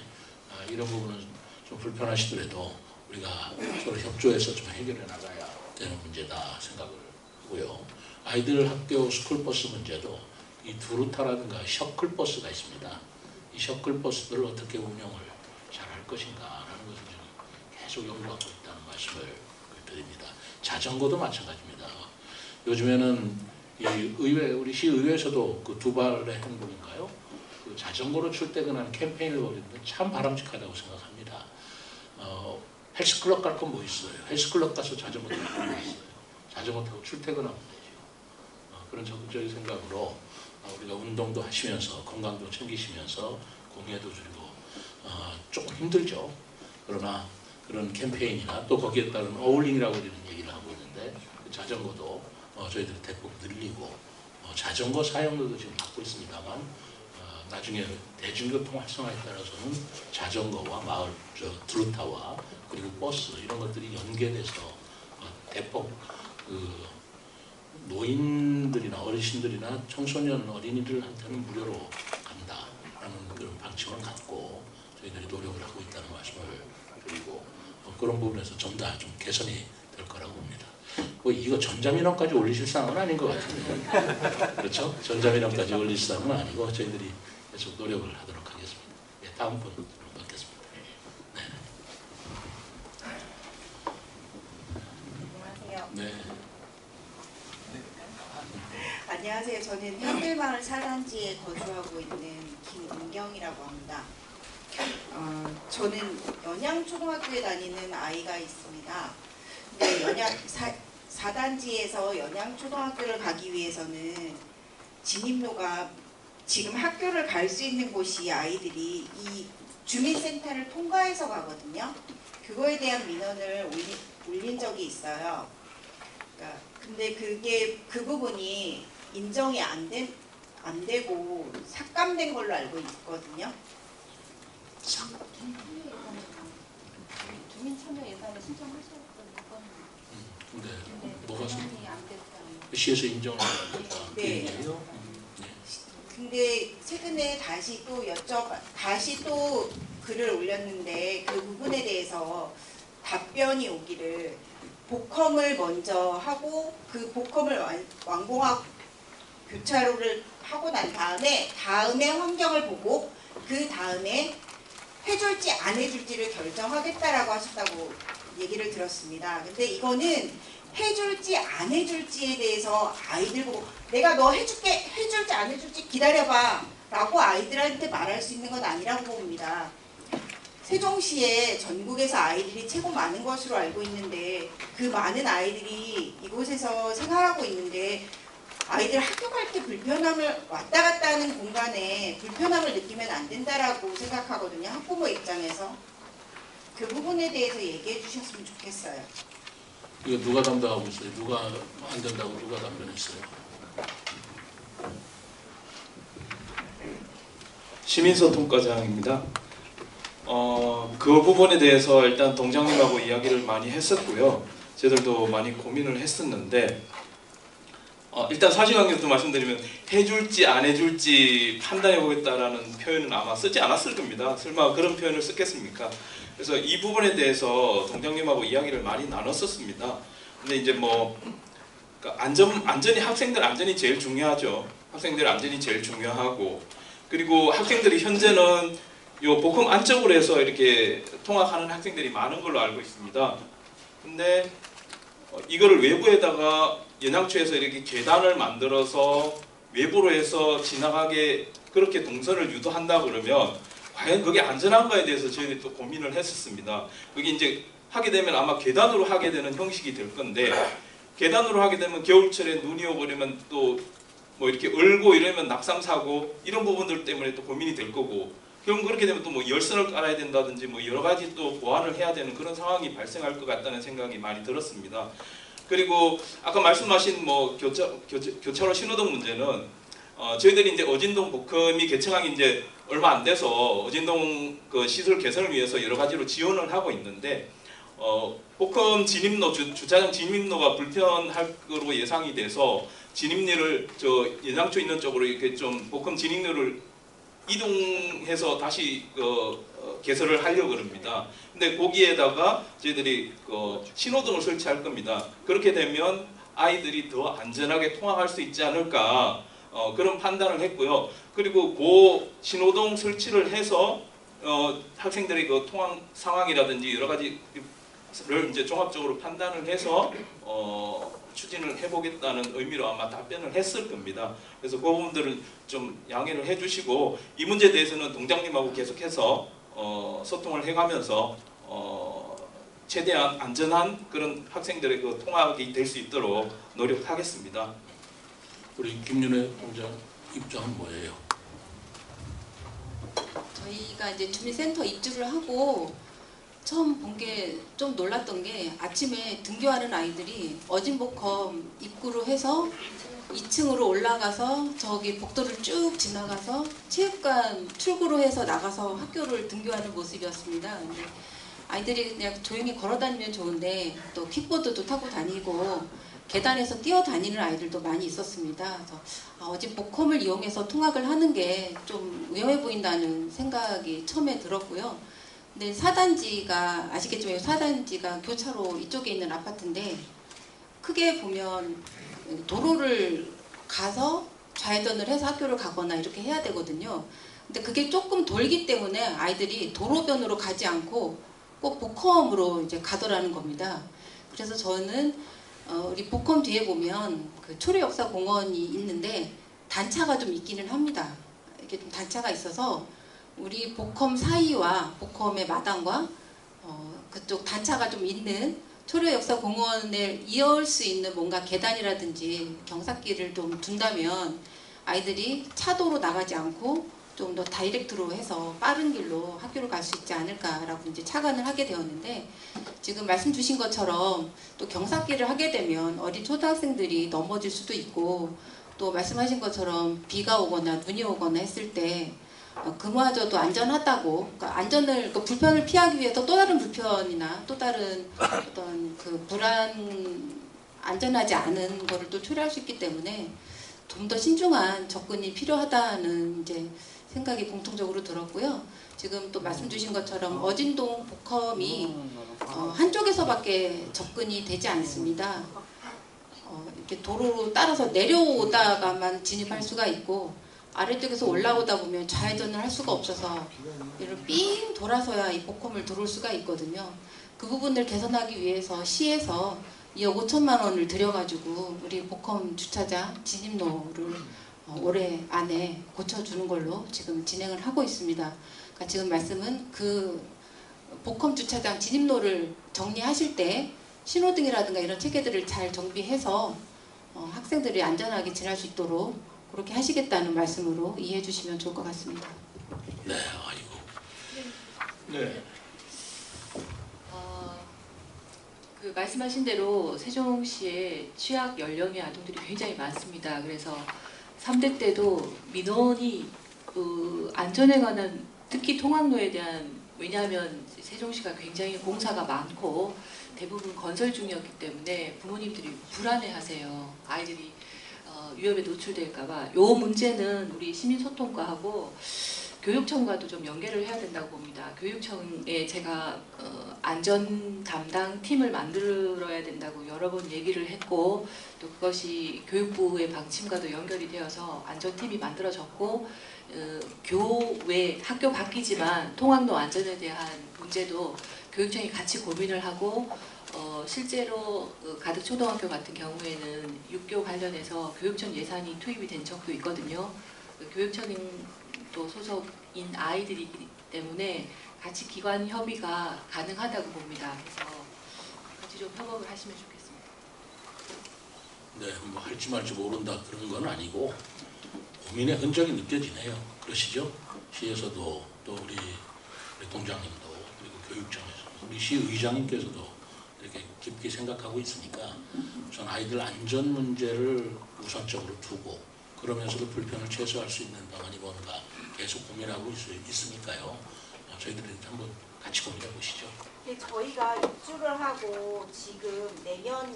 이런 부분은 좀 불편하시더라도 우리가 서로 협조해서 좀 해결해 나가야 되는 문제다 생각을 하고요. 아이들 학교 스쿨버스 문제도 이 두루타라든가 셔클버스가 있습니다. 이 셔클버스들을 어떻게 운영을 잘 할 것인가 라는 것을 계속 연구하고 있다는 말씀을 드립니다. 자전거도 마찬가지입니다. 요즘에는 이 의회, 우리 시의회에서도 그 두 발의 행복인가요? 그 자전거로 출퇴근하는 캠페인을 벌이는데 참 바람직하다고 생각합니다. 헬스클럽 갈 건 뭐 있어요? 헬스클럽 가서 자전거 타고 뭐 있어요? 자전거 타고 출퇴근하면 되죠. 그런 적극적인 생각으로 우리가 운동도 하시면서 건강도 챙기시면서 공해도 줄이고 조금 힘들죠. 그러나 그런 캠페인이나 또 거기에 따른 어울링이라고 우리는 얘기를 하고 있는데 그 자전거도 저희들이 대폭 늘리고 자전거 사용료도 지금 받고 있습니다만 나중에 대중교통 활성화에 따라서는 자전거와 마을 트로타와 그리고 버스 이런 것들이 연계돼서 대폭 노인들이나 어르신들이나 청소년 어린이들한테는 무료로 간다라는 그런 방침을 갖고 저희들이 노력을 하고 있다는 말씀을 드리고 그런 부분에서 좀 더 좀 개선이 될 거라고 봅니다. 뭐 이거 전자민원까지 올리실 상황은 아닌 것 같은데 그렇죠? 전자민원까지 올릴 상황은 아니고 저희들이 계속 노력을 하도록 하겠습니다. 네, 다음 분으로 받겠습니다. 네. 안녕하세요. 네. 안녕하세요. 저는 현들마을 산란지에 거주하고 있는 김은경이라고 합니다. 저는 연양초등학교에 다니는 아이가 있습니다. 근데 4단지에서 연양초등학교를 가기 위해서는 진입로가 지금 학교를 갈 수 있는 곳이 아이들이 이 주민센터를 통과해서 가거든요. 그거에 대한 민원을 올린 적이 있어요. 그러니까 근데 그 부분이 인정이 안 되고 삭감된 걸로 알고 있거든요. 주민 참여 예산에 신청하셨던 근데 뭐가 반영이 안 됐다는. 시에서 인정을 하니까 네. 얘기예요. 근데 최근에 다시 또 글을 올렸는데 그 부분에 대해서 답변이 오기를 복컴을 먼저 하고 그 복컴을 완공하고 교차로를 하고 난 다음에 환경을 보고 그 다음에 해줄지 안 해줄지를 결정하겠다라고 하셨다고 얘기를 들었습니다. 근데 이거는 해줄지 안 해줄지에 대해서 아이들 보고 내가 너 해줄게 해줄지 안 해줄지 기다려봐 라고 아이들한테 말할 수 있는 건 아니라고 봅니다. 세종시에 전국에서 아이들이 최고 많은 것으로 알고 있는데 그 많은 아이들이 이곳에서 생활하고 있는데 아이들 학교 갈 때 불편함을 왔다 갔다 하는 공간에 불편함을 느끼면 안 된다라고 생각하거든요. 학부모 입장에서. 그 부분에 대해서 얘기해 주셨으면 좋겠어요. 이거 누가 담당하고 있어요? 누가 안 된다고 누가 답변했어요? 시민소통과장입니다. 그 부분에 대해서 일단 동장님하고 이야기를 많이 했었고요. 저희들도 많이 고민을 했었는데 일단 사실관계부터 말씀드리면 해줄지 안 해줄지 판단해 보겠다라는 표현은 아마 쓰지 않았을 겁니다. 설마 그런 표현을 썼겠습니까? 그래서 이 부분에 대해서 동장님하고 이야기를 많이 나눴었습니다. 근데 이제 그러니까 안전이 학생들 안전이 제일 중요하죠. 학생들 안전이 제일 중요하고 그리고 학생들이 현재는 요 복흥 안쪽으로 해서 이렇게 통학하는 학생들이 많은 걸로 알고 있습니다. 근데 이거를 외부에다가 연양초에서 이렇게 계단을 만들어서 외부로 해서 지나가게 그렇게 동선을 유도한다 그러면 과연 그게 안전한가에 대해서 저희들이 또 고민을 했었습니다. 그게 이제 하게 되면 아마 계단으로 하게 되는 형식이 될 건데 계단으로 하게 되면 겨울철에 눈이 오고 이러면 또 뭐 이렇게 얼고 이러면 낙상사고 이런 부분들 때문에 또 고민이 될 거고 그럼 그렇게 되면 또 뭐 열선을 깔아야 된다든지 뭐 여러 가지 또 보완을 해야 되는 그런 상황이 발생할 것 같다는 생각이 많이 들었습니다. 그리고 아까 말씀하신 뭐 교차로 신호등 문제는 저희들이 이제 어진동 복음이 개청하기 이제 얼마 안 돼서 어진동 그 시설 개선을 위해서 여러 가지로 지원을 하고 있는데 복음 진입로 주차장 진입로가 불편할 거로 예상이 돼서 진입로를 연양초 있는 쪽으로 이렇게 좀 복음 진입로를 이동해서 다시 개설을 하려고 합니다. 근데 거기에다가 저희들이 신호등을 설치할 겁니다. 그렇게 되면 아이들이 더 안전하게 통학할 수 있지 않을까 그런 판단을 했고요. 그리고 그 신호등 설치를 해서 학생들의 그 통학 상황이라든지 여러 가지를 이제 종합적으로 판단을 해서 추진을 해보겠다는 의미로 아마 답변을 했을 겁니다. 그래서 그 부분들은 좀 양해를 해주시고 이 문제에 대해서는 동장님하고 계속해서 소통을 해가면서 최대한 안전한 그런 학생들의 그 통학이 될 수 있도록 노력하겠습니다. 우리 김윤혜 동장 입장은 뭐예요? 저희가 이제 주민센터 입주를 하고 처음 본 게 좀 놀랐던 게 아침에 등교하는 아이들이 어진복컴 입구로 해서 2층으로 올라가서 저기 복도를 쭉 지나가서 체육관 출구로 해서 나가서 학교를 등교하는 모습이었습니다. 근데 아이들이 그냥 조용히 걸어 다니면 좋은데 또 킥보드도 타고 다니고 계단에서 뛰어다니는 아이들도 많이 있었습니다. 그래서 어제 복컴을 이용해서 통학을 하는 게 좀 위험해 보인다는 생각이 처음에 들었고요. 근데 4단지가 아시겠지만 4단지가 교차로 이쪽에 있는 아파트인데 크게 보면 도로를 가서 좌회전을 해서 학교를 가거나 이렇게 해야 되거든요. 근데 그게 조금 돌기 때문에 아이들이 도로변으로 가지 않고 꼭 복컴으로 이제 가더라는 겁니다. 그래서 저는 우리 복컴 뒤에 보면 그 초래역사공원이 있는데 단차가 좀 있기는 합니다. 이렇게 좀 단차가 있어서 우리 복컴 사이와 복컴의 마당과 그쪽 단차가 좀 있는 초래역사공원을 이어올 수 있는 뭔가 계단이라든지 경사길을 좀 둔다면 아이들이 차도로 나가지 않고 좀 더 다이렉트로 해서 빠른 길로 학교를 갈 수 있지 않을까라고 이제 착안을 하게 되었는데 지금 말씀 주신 것처럼 또 경사길을 하게 되면 어린 초등학생들이 넘어질 수도 있고 또 말씀하신 것처럼 비가 오거나 눈이 오거나 했을 때 그마저도 안전하다고 그러니까 불편을 피하기 위해서 또 다른 불편이나 또 다른 어떤 그 안전하지 않은 거를 또 초래할 수 있기 때문에 좀 더 신중한 접근이 필요하다는 이제 생각이 공통적으로 들었고요. 지금 또 말씀 주신 것처럼 어진동 복컴이 한쪽에서밖에 접근이 되지 않습니다. 이렇게 도로로 따라서 내려오다가만 진입할 수가 있고 아래쪽에서 올라오다 보면 좌회전을 할 수가 없어서 이런 삥 돌아서야 이 복컴을 들어올 수가 있거든요. 그 부분을 개선하기 위해서 시에서 2억 5천만 원을 들여가지고 우리 복컴 주차장 진입로를 올해 안에 고쳐주는 걸로 지금 진행을 하고 있습니다. 그러니까 지금 말씀은 그 복컴 주차장 진입로를 정리하실 때 신호등이라든가 이런 체계들을 잘 정비해서 학생들이 안전하게 지날 수 있도록 그렇게 하시겠다는 말씀으로 이해해 주시면 좋을 것 같습니다. 네, 아이고. 네. 그 말씀하신 대로 세종시에 취약 연령의 아동들이 굉장히 많습니다. 그래서 3대 때도 민원이 안전에 관한 특히 통학로에 대한 왜냐하면 세종시가 굉장히 공사가 많고 대부분 건설 중이었기 때문에 부모님들이 불안해하세요. 아이들이 위험에 노출될까봐. 요 문제는 우리 시민소통과하고 교육청과도 좀 연계를 해야 된다고 봅니다. 교육청에 제가 안전 담당 팀을 만들어야 된다고 여러 번 얘기를 했고 또 그것이 교육부의 방침과도 연결이 되어서 안전팀이 만들어졌고 교외 학교 바뀌지만 통학로 안전에 대한 문제도 교육청이 같이 고민을 하고 실제로 가덕초등학교 같은 경우에는 육교 관련해서 교육청 예산이 투입이 된 적도 있거든요. 교육청 또 소속인 아이들이기 때문에 같이 기관 협의가 가능하다고 봅니다. 그래서 같이 좀 협업을 하시면 좋겠습니다. 네, 뭐 할지 말지 모른다 그런 건 아니고 고민의 흔적이 느껴지네요. 그러시죠? 시에서도 또 우리 동장님도 그리고 교육청에서 우리 시의장님께서도 이렇게 깊게 생각하고 있으니까 우선 아이들 안전 문제를 우선적으로 두고 그러면서도 불편을 최소화할 수 있는 방안이 뭔가 계속 고민하고 있으니까요. 저희들이 한번 같이 고민해 보시죠. 저희가 입주를 하고 지금 내년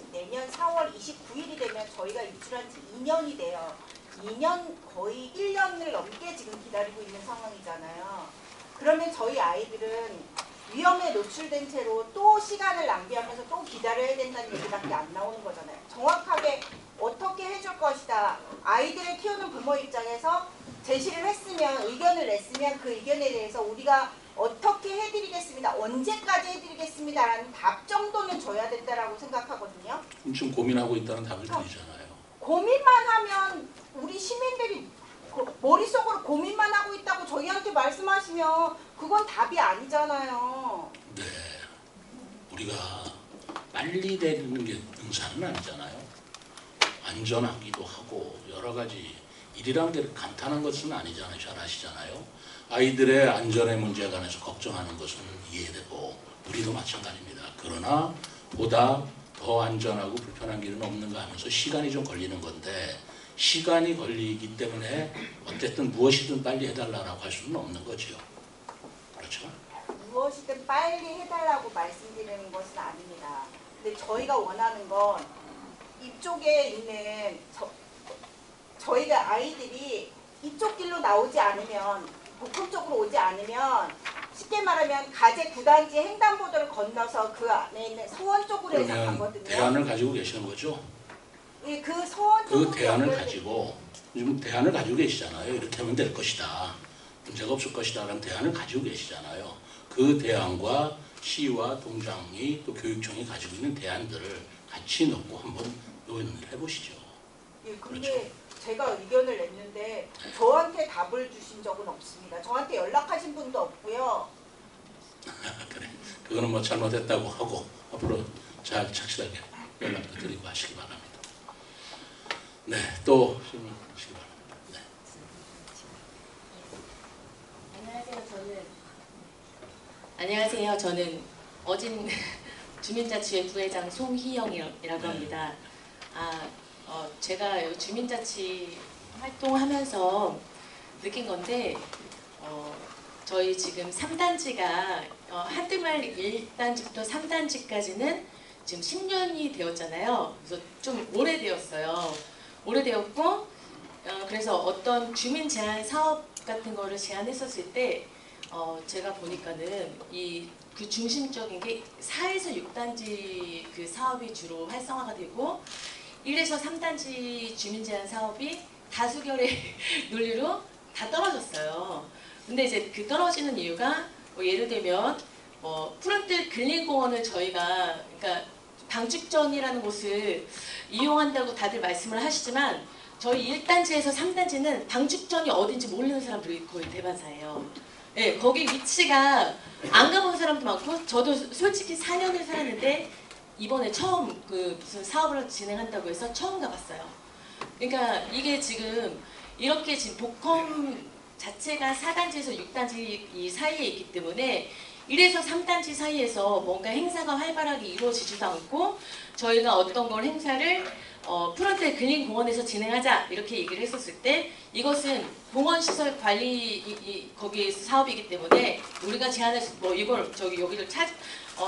4월 29일이 되면 저희가 입주한 지 2년이 돼요. 2년 거의 1년을 넘게 지금 기다리고 있는 상황이잖아요. 그러면 저희 아이들은 위험에 노출된 채로 또 시간을 낭비하면서 또 기다려야 된다는 얘기밖에 안 나오는 거잖아요. 정확하게 어떻게 해줄 것이다. 아이들을 키우는 부모 입장에서 제시를 했으면 의견을 냈으면 그 의견에 대해서 우리가 어떻게 해드리겠습니다. 언제까지 해드리겠습니다. 라는 답 정도는 줘야 된다라고 생각하거든요. 지금 고민하고 있다는 답을 드리잖아요. 고민만 하면 우리 시민들이 머릿속으로 고민만 하고 있다고 저희한테 말씀하시면 그건 답이 아니잖아요. 네. 우리가 빨리 되는 게 능사는 아니잖아요. 안전하기도 하고 여러 가지 일이란 게 간단한 것은 아니잖아요. 잘 아시잖아요. 아이들의 안전의 문제에 관해서 걱정하는 것은 이해되고 우리도 마찬가지입니다. 그러나 보다 더 안전하고 불편한 길은 없는가 하면서 시간이 좀 걸리는 건데 시간이 걸리기 때문에 어쨌든 무엇이든 빨리 해달라고 할 수는 없는 거죠. 그렇죠? 무엇이든 빨리 해달라고 말씀드리는 것은 아닙니다. 근데 저희가 원하는 건 이쪽에 있는 저희가 아이들이 이쪽 길로 나오지 않으면, 복합 쪽으로 오지 않으면, 쉽게 말하면 가제 9단지 횡단보도를 건너서 그 안에 있는 서원 쪽으로 해서 그러면 가거든요. 대안을 가지고 계시는 거죠? 예, 그 서원 쪽으로 그 대안을 가지고 지금 대안을 가지고 계시잖아요. 이렇게 하면 될 것이다. 문제가 없을 것이다라는 대안을 가지고 계시잖아요. 그 대안과 시와 동장이 또 교육청이 가지고 있는 대안들을 같이 넣고 한번 논의를 해보시죠. 예, 근데 그렇죠. 제가 의견을 냈는데 저한테 답을 주신 적은 없습니다. 저한테 연락하신 분도 없고요. 그래. 그거는 뭐 잘못했다고 하고 앞으로 잘 착실하게 연락도 드리고 하시기 바랍니다. 네, 또 질문 하시기 바랍니다. 네. 안녕하세요. 저는 어진 주민자치회 부회장 송희영이라고 합니다. 제가 주민자치 활동하면서 느낀 건데 저희 지금 3단지가 한뜨말 1단지부터 3단지까지는 지금 10년이 되었잖아요. 그래서 좀 오래되었어요. 오래되었고 그래서 어떤 주민 제한 사업 같은 거를 제안했었을 때 제가 보니까는 그 중심적인 게 4에서 6단지 그 사업이 주로 활성화가 되고 1에서 3단지 주민 제한 사업이 다수결의 논리로 다 떨어졌어요. 근데 이제 그 떨어지는 이유가 뭐 예를 들면 푸른뜰 근린공원을 저희가 그러니까 방축전이라는 곳을 이용한다고 다들 말씀을 하시지만 저희 1단지에서 3단지는 방축전이 어딘지 모르는 사람들이 거의 대반사예요. 네, 거기 위치가 안 가본 사람도 많고 저도 솔직히 4년을 살았는데 이번에 처음 그 무슨 사업을 진행한다고 해서 처음 가봤어요. 그러니까 이게 지금 이렇게 지금 복컴 자체가 4단지에서 6단지 이 사이에 있기 때문에 1에서 3단지 사이에서 뭔가 행사가 활발하게 이루어지지도 않고 저희가 어떤 걸 행사를 푸른뜰 근린공원에서 진행하자 이렇게 얘기를 했었을 때 이것은 공원시설 관리 거기 사업이기 때문에 우리가 제안할 수 이걸 여기를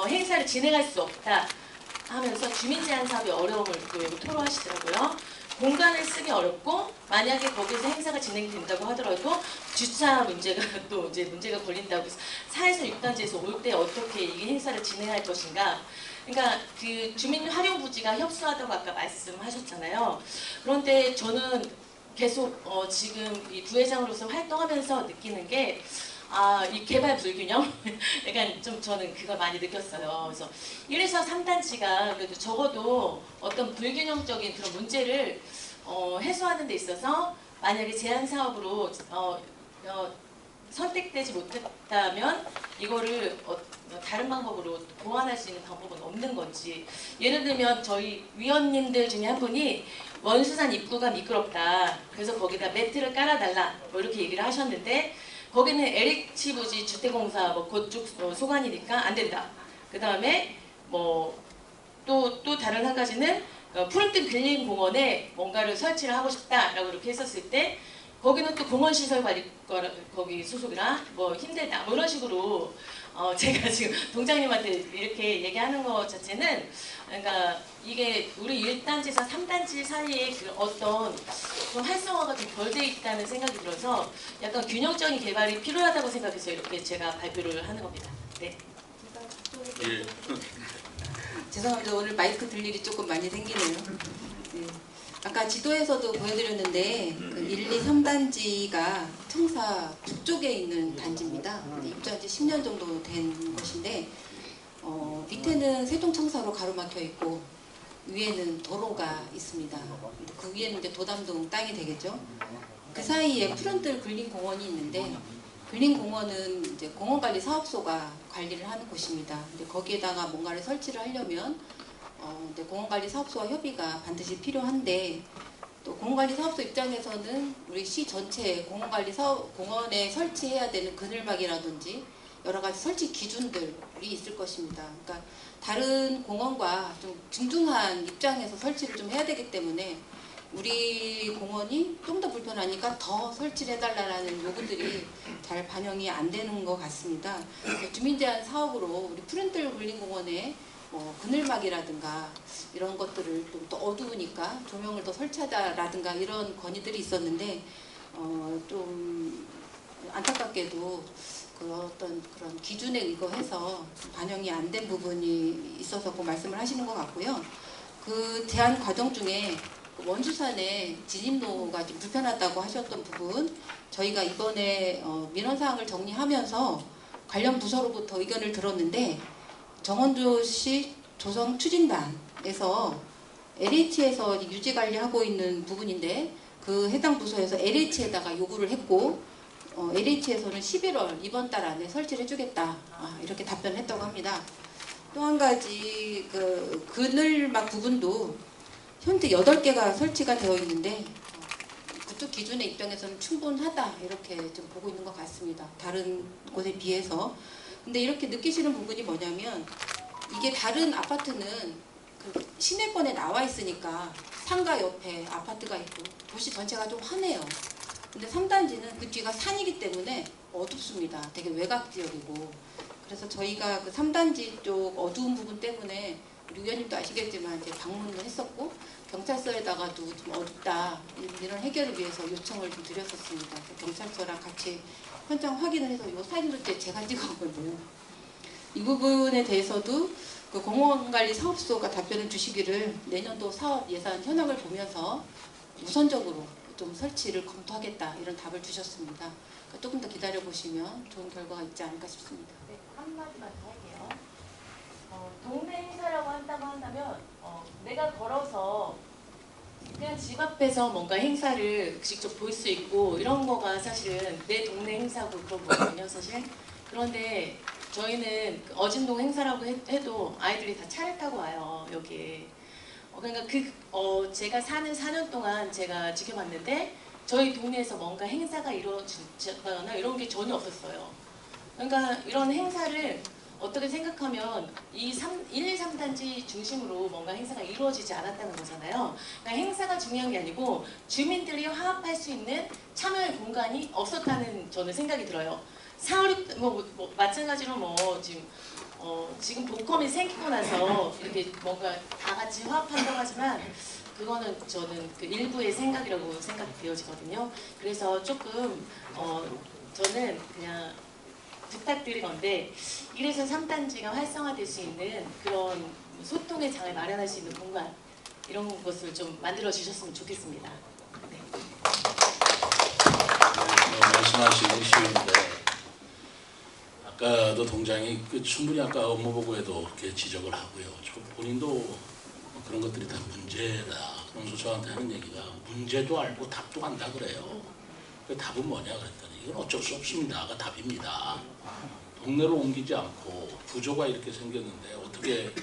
행사를 진행할 수 없다 하면서 주민 제한 사업의 어려움을 또 토로하시더라고요. 공간을 쓰기 어렵고 만약에 거기서 행사가 진행된다고 하더라도 주차 문제가 또 이제 문제가 걸린다고 4에서 6단지에서 올 때 어떻게 이 행사를 진행할 것인가. 그러니까 그 주민 활용 부지가 협소하다고 아까 말씀하셨잖아요. 그런데 저는 계속 지금 이 부회장으로서 활동하면서 느끼는 게 이 개발 불균형? 약간 좀 저는 그걸 많이 느꼈어요. 그래서 1에서 3단지가 그래도 적어도 어떤 불균형적인 그런 문제를 해소하는 데 있어서 만약에 제한 사업으로 선택되지 못했다면 이거를 다른 방법으로 보완할 수 있는 방법은 없는 건지. 예를 들면 저희 위원님들 중에 한 분이 원수산 입구가 미끄럽다. 그래서 거기다 매트를 깔아달라. 뭐 이렇게 얘기를 하셨는데 거기는 LH 부지 주택공사 그쪽 소관이니까 안 된다. 그 다음에 또 다른 한 가지는 푸른뜰 근린공원에 뭔가를 설치를 하고 싶다라고 이렇게 했었을 때 거기는 또 공원시설 관리 거기 소속이라 힘들다 이런 식으로 제가 지금 동장님한테 이렇게 얘기하는 것 자체는 그러니까 이게 우리 1단지에서 3단지 사이에 그 어떤 그 활성화가 좀 덜 돼 있다는 생각이 들어서 약간 균형적인 개발이 필요하다고 생각해서 이렇게 제가 발표를 하는 겁니다. 네. 죄송합니다. 오늘 마이크 들 일이 조금 많이 생기네요. 네. 아까 지도에서도 보여드렸는데 그 1, 2, 3단지가 청사 북쪽에 있는 단지입니다. 입주한 지 10년 정도 된 곳인데 밑에는 세종청사로 가로막혀 있고 위에는 도로가 있습니다. 그 위에는 이제 도담동 땅이 되겠죠. 그 사이에 푸른뜰 근린공원이 있는데 근린공원은 이제 공원관리 사업소가 관리를 하는 곳입니다. 근데 거기에다가 뭔가를 설치를 하려면 이제 공원관리 사업소와 협의가 반드시 필요한데 또 공원관리 사업소 입장에서는 우리 시 전체 공원에 설치해야 되는 그늘막이라든지 여러 가지 설치 기준들이 있을 것입니다. 그러니까 다른 공원과 좀 중중한 입장에서 설치를 좀 해야 되기 때문에 우리 공원이 좀 더 불편하니까 더 설치를 해달라는 요구들이 잘 반영이 안 되는 것 같습니다. 주민 제한 사업으로 우리 푸른들 굴림공원에 그늘막이라든가 이런 것들을 좀 더 어두우니까 조명을 더 설치하자라든가 이런 건의들이 있었는데 좀 안타깝게도 그런 기준에 의거해서 반영이 안 된 부분이 있어서 그 말씀을 하시는 것 같고요. 그 제안 과정 중에 원수산의 진입로가 좀 불편하다고 하셨던 부분, 저희가 이번에 민원사항을 정리하면서 관련 부서로부터 의견을 들었는데 정원조시 조성 추진단에서 LH에서 유지 관리하고 있는 부분인데 그 해당 부서에서 LH에다가 요구를 했고 LH에서는 11월 이번 달 안에 설치를 해주겠다 이렇게 답변을 했다고 합니다. 또 한 가지 그 그늘막 부분도 현재 8개가 설치가 되어 있는데 그쪽 기준의 입장에서는 충분하다 이렇게 좀 보고 있는 것 같습니다. 다른 곳에 비해서. 근데 이렇게 느끼시는 부분이 뭐냐면 이게 다른 아파트는 그 시내권에 나와 있으니까 상가 옆에 아파트가 있고 도시 전체가 좀 환해요. 근데 3단지는 그 뒤가 산이기 때문에 어둡습니다. 되게 외곽 지역이고. 그래서 저희가 그 3단지 쪽 어두운 부분 때문에 우리 의원님도 아시겠지만 이제 방문을 했었고 경찰서에다가도 좀 어둡다 이런 해결을 위해서 요청을 좀 드렸었습니다. 경찰서랑 같이 현장 확인을 해서 이 사진도 제가 찍었거든요. 이 부분에 대해서도 그 공원관리 사업소가 답변을 주시기를 내년도 사업 예산 현황을 보면서 우선적으로 좀 설치를 검토하겠다 이런 답을 주셨습니다. 그러니까 조금 더 기다려보시면 좋은 결과가 있지 않을까 싶습니다. 네, 한마디만 더 할게요. 동네 행사라고 한다면 내가 걸어서 그냥 집 앞에서 뭔가 행사를 직접 볼 수 있고 이런 거가 사실은 내 동네 행사고 그런 거거든요, 사실. 그런데 저희는 어진동 행사라고 해도 아이들이 다 차를 타고 와요, 여기에. 그러니까 제가 사는 4년 동안 제가 지켜봤는데 저희 동네에서 뭔가 행사가 이루어지거나 이런 게 전혀 없었어요. 그러니까 이런 행사를 어떻게 생각하면 이 1, 3단지 중심으로 뭔가 행사가 이루어지지 않았다는 거잖아요. 그러니까 행사가 중요한 게 아니고 주민들이 화합할 수 있는 참여의 공간이 없었다는 저는 생각이 들어요. 4월 마찬가지로 지금 복컴이 생기고 나서 이렇게 뭔가 다 같이 화합한다고 하지만 그거는 저는 그 일부의 생각이라고 생각되어지거든요. 그래서 조금 저는 그냥 부탁드릴 건데 1에서 3단지가 활성화될 수 있는 그런 소통의 장을 마련할 수 있는 공간 이런 것을 좀 만들어 주셨으면 좋겠습니다. 네. 말씀하시기 쉬운데 아까도 동장이 충분히 아까 업무보고에도 그렇게 지적을 하고요. 본인도 그런 것들이 다 문제다. 그러면서 저한테 하는 얘기가 문제도 알고 답도 안다 그래요. 그 답은 뭐냐 그랬더니 이건 어쩔 수 없습니다가 답입니다. 동네로 옮기지 않고 구조가 이렇게 생겼는데 어떻게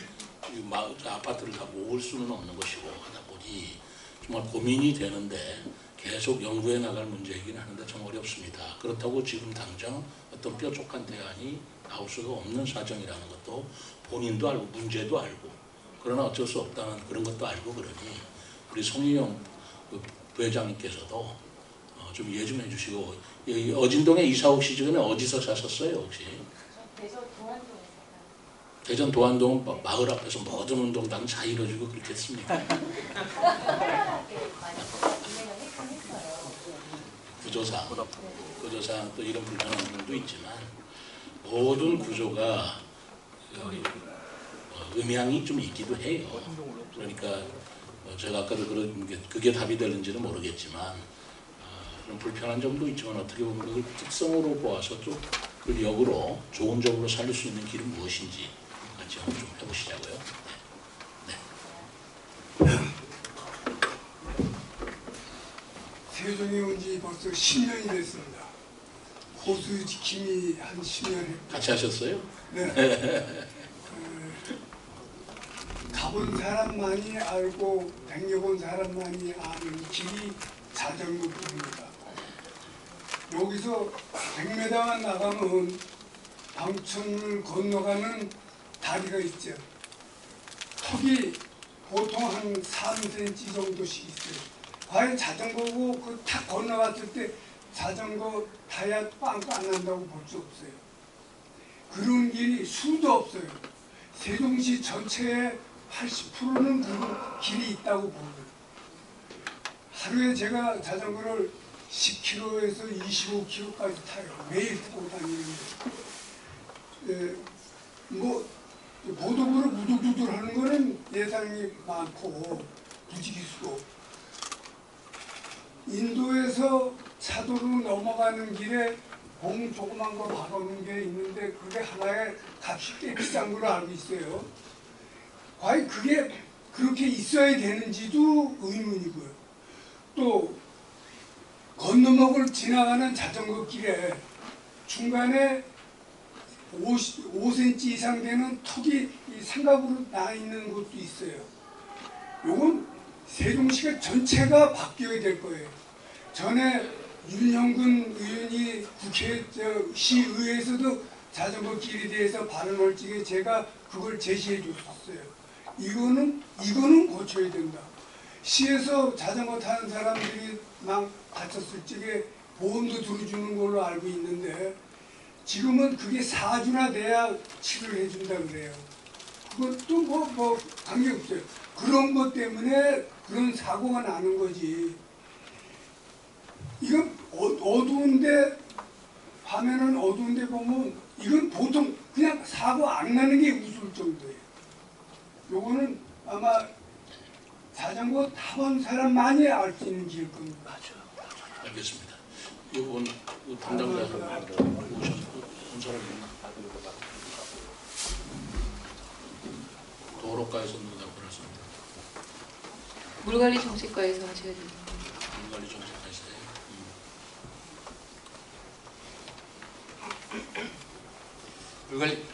아파트를 다 모을 수는 없는 것이고 하다 보니 정말 고민이 되는데 계속 연구해 나갈 문제이긴 하는데 좀 어렵습니다. 그렇다고 지금 당장 어떤 뾰족한 대안이 나올 수가 없는 사정이라는 것도 본인도 알고 문제도 알고 그러나 어쩔 수 없다는 그런 것도 알고 그러니 우리 송희영 부회장님께서도 좀 이해 좀 해주시고 어진동에 이사 오시기 전에 어디서 사셨어요 혹시? 대전 도안동에서. 대전 도안동 마을 앞에서 모든 운동당 다 이루어지고 그렇겠습니까? 구조상 또 이런 불편한 부분도 있지만 모든 구조가 음향이 좀 있기도 해요. 그러니까 제가 아까도 그게 답이 되는지는 모르겠지만 그런 불편한 점도 있지만 어떻게 보면 그걸 특성으로 보아서 좀 그 역으로 좋은 점으로 살릴 수 있는 길은 무엇인지 같이 한번 좀 해보시자고요. 네. 세종에 온 지 벌써 10년이 됐습니다. 호수 지킴이 한 10년 했고. 같이 하셨어요? 네. 가본 사람만이 알고 댕겨본 사람만이 아는 길이 자전거 길입니다. 여기서 100m만 나가면 방천을 건너가는 다리가 있죠. 턱이 보통 한 3cm 정도씩 있어요. 과연 자전거고 그 탁 건너갔을 때 자전거 타야 빵꾸 안 난다고 볼 수 없어요. 그런 길이 수도 없어요. 세종시 전체의 80%는 그 길이 있다고 보고요. 하루에 제가 자전거를 10km에서 25km까지 타요. 매일 타고 다니는데 뭐 고속으로 무두두두 하는 거는 예산이 많고 부지기수도 인도에서 차도로 넘어가는 길에 봉 조그만 거 박아놓은 게 있는데 그게 하나에 값이 꽤 비싼 걸로 알고 있어요. 과연 그게 그렇게 있어야 되는지도 의문이고요. 또 건너목을 지나가는 자전거 길에 중간에 5cm 이상 되는 턱이 삼각으로 나 있는 곳도 있어요. 요건 세종시가 전체가 바뀌어야 될 거예요. 전에 윤형근 의원이 시의회에서도 자전거 길에 대해서 발언할 적에 제가 그걸 제시해 줬었어요. 이거는 고쳐야 된다. 시에서 자전거 타는 사람들이 막 다쳤을 적에 보험도 들어주는 걸로 알고 있는데 지금은 그게 4주나 돼야 치료를 해준다 그래요. 그것도 뭐 관계없어요. 그런 것 때문에 그런 사고가 나는 거지. 이건 어두운데 화면은 어두운데 보면 이건 보통 그냥 사고 안 나는 게 우스울 정도예요. 요거는 아마 자전거 타본 사람만이 알 수 있는 길 겁니다. 맞아요. 알겠습니다. 이번 담당자분 오셨고 온 사람 있나? 도로가에서 누가 그랬습니다. 물관리 정책과에서 하셔야 됩니다. 물관리 정책과에서.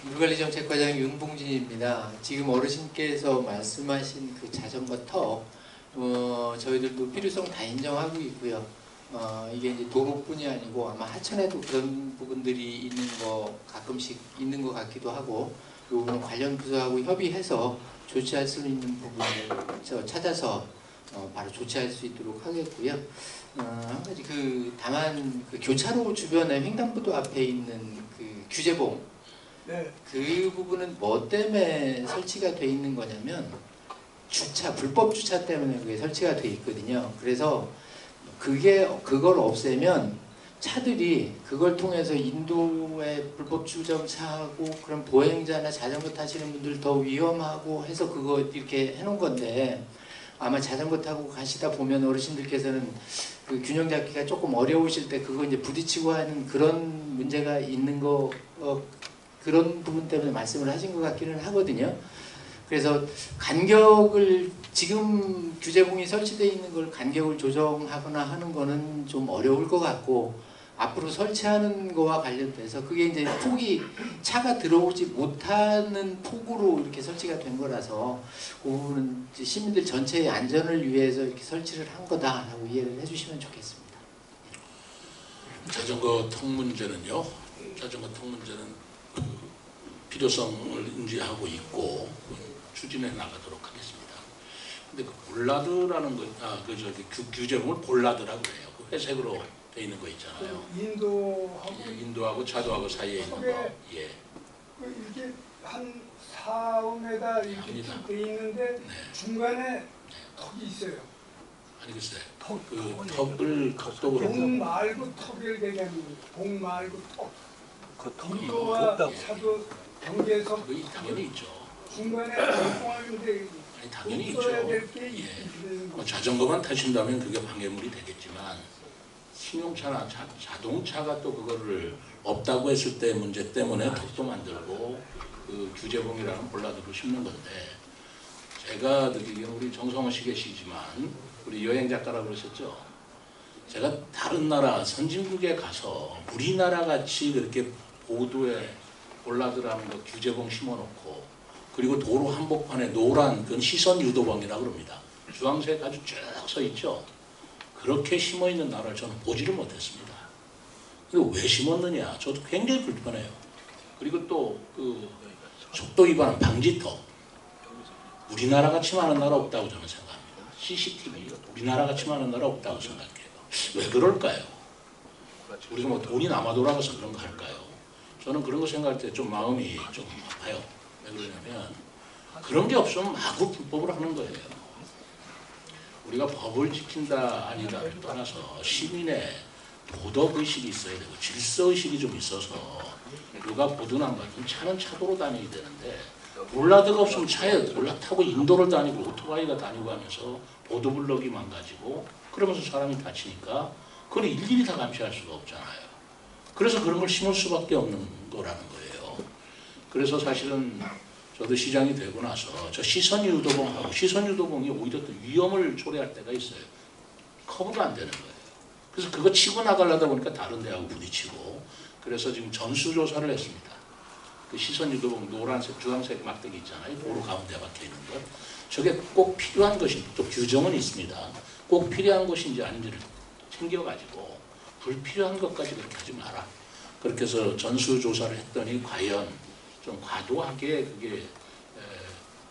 물관리정책과장 윤봉진입니다. 지금 어르신께서 말씀하신 그 자전거 턱, 저희들도 필요성 다 인정하고 있고요. 이게 이제 도로뿐이 아니고 아마 하천에도 그런 부분들이 있는 거 가끔씩 있는 것 같기도 하고, 이 부분은 관련 부서하고 협의해서 조치할 수 있는 부분을 찾아서 바로 조치할 수 있도록 하겠고요. 한 가지 다만 그 교차로 주변에 횡단보도 앞에 있는 그 규제봉, 네. 그 부분은 뭐 때문에 설치가 돼 있는 거냐면 불법 주차 때문에 그게 설치가 돼 있거든요. 그래서 그걸 없애면 차들이 그걸 통해서 인도에 불법 주정차하고 그런 보행자나 자전거 타시는 분들 더 위험하고 해서 그거 이렇게 해놓은 건데, 아마 자전거 타고 가시다 보면 어르신들께서는 그 균형 잡기가 조금 어려우실 때 그거 이제 부딪히고 하는 그런 문제가 있는 거 그런 부분 때문에 말씀을 하신 것 같기는 하거든요. 그래서 간격을 지금 규제봉이 설치되어 있는 걸 간격을 조정하거나 하는 거는 좀 어려울 것 같고, 앞으로 설치하는 거와 관련돼서 그게 이제 폭이 차가 들어오지 못하는 폭으로 이렇게 설치가 된 거라서 그 부분은 시민들 전체의 안전을 위해서 이렇게 설치를 한 거다라고 이해를 해주시면 좋겠습니다. 자전거 턱 문제는요. 자전거 턱 문제는 그 필요성을 인지하고 있고 추진해 나가도록 하겠습니다. 근데 그 볼라드라는 거, 규제봉을 볼라드라고 해요. 그 회색으로 돼 있는 거 있잖아요. 인도하고 차도하고 사이에 있는 거. 예. 이렇게 한 4~5m 이렇게 쭉 돼 있는데 중간에 턱이 있어요. 아니 글쎄. 그 턱을 각도로. 봉 말고 턱을 얘기하는 거예요. 봉 말고 턱. 인도와 차도 경계에서 당연히 있죠. 중간에 엉뚱한데 아니 당연히 있죠. 예. 자전거만 타신다면 그게 방해물이 되겠지만 승용차나 자동차가 또 그거를 없다고 했을 때 문제 때문에 턱도 만들고 그 규제봉이라는 볼라드로 심는 건데, 제가 느끼기에는 우리 정성호 씨 계시지만 우리 여행 작가라고 그러셨죠. 제가 다른 나라 선진국에 가서 우리나라 같이 그렇게 보도에 볼라드라는 거 규제봉 심어놓고 그리고 도로 한복판에 노란 그건 시선 유도봉이라고 그럽니다. 주황색 아주 쭉 서 있죠. 그렇게 심어있는 나라를 저는 보지를 못했습니다. 그리고 왜 심었느냐? 저도 굉장히 불편해요. 그리고 또 그 속도 위반 방지턱, 우리나라 같이 많은 나라 없다고 저는 생각합니다. CCTV 우리나라 같이 많은 나라 없다고 생각해요. 왜 그럴까요? 우리가 뭐 돈이 남아 돌아가서 그런 거 할까요? 저는 그런 거 생각할 때 좀 마음이 좀 아파요. 왜 그러냐면 그런 게 없으면 마구 불법을 하는 거예요. 우리가 법을 지킨다 아니다 떠나서 시민의 도덕의식이 있어야 되고 질서의식이 좀 있어서 누가 보든 안 받든 차는 차도로 다니게 되는데 볼라드가 없으면 차에 올라타고 인도를 다니고 오토바이가 다니고 하면서 보도블럭이 망가지고 그러면서 사람이 다치니까 그걸 일일이 다 감시할 수가 없잖아요. 그래서 그런 걸 심을 수밖에 없는 거라는 거예요. 그래서 사실은 저도 시장이 되고 나서 저 시선유도봉하고 시선유도봉이 오히려 또 위험을 초래할 때가 있어요. 커버가 안 되는 거예요. 그래서 그거 치고 나가려다 보니까 다른 데하고 부딪히고 그래서 지금 전수조사를 했습니다. 그 시선유도봉 노란색, 주황색 막대기 있잖아요. 도로 가운데 박혀 있는 것. 저게 꼭 필요한 것인지 또 규정은 있습니다. 꼭 필요한 것인지 아닌지를 챙겨가지고 불필요한 것까지 그렇게 하지 마라. 그렇게 해서 전수조사를 했더니 과연 좀 과도하게 그게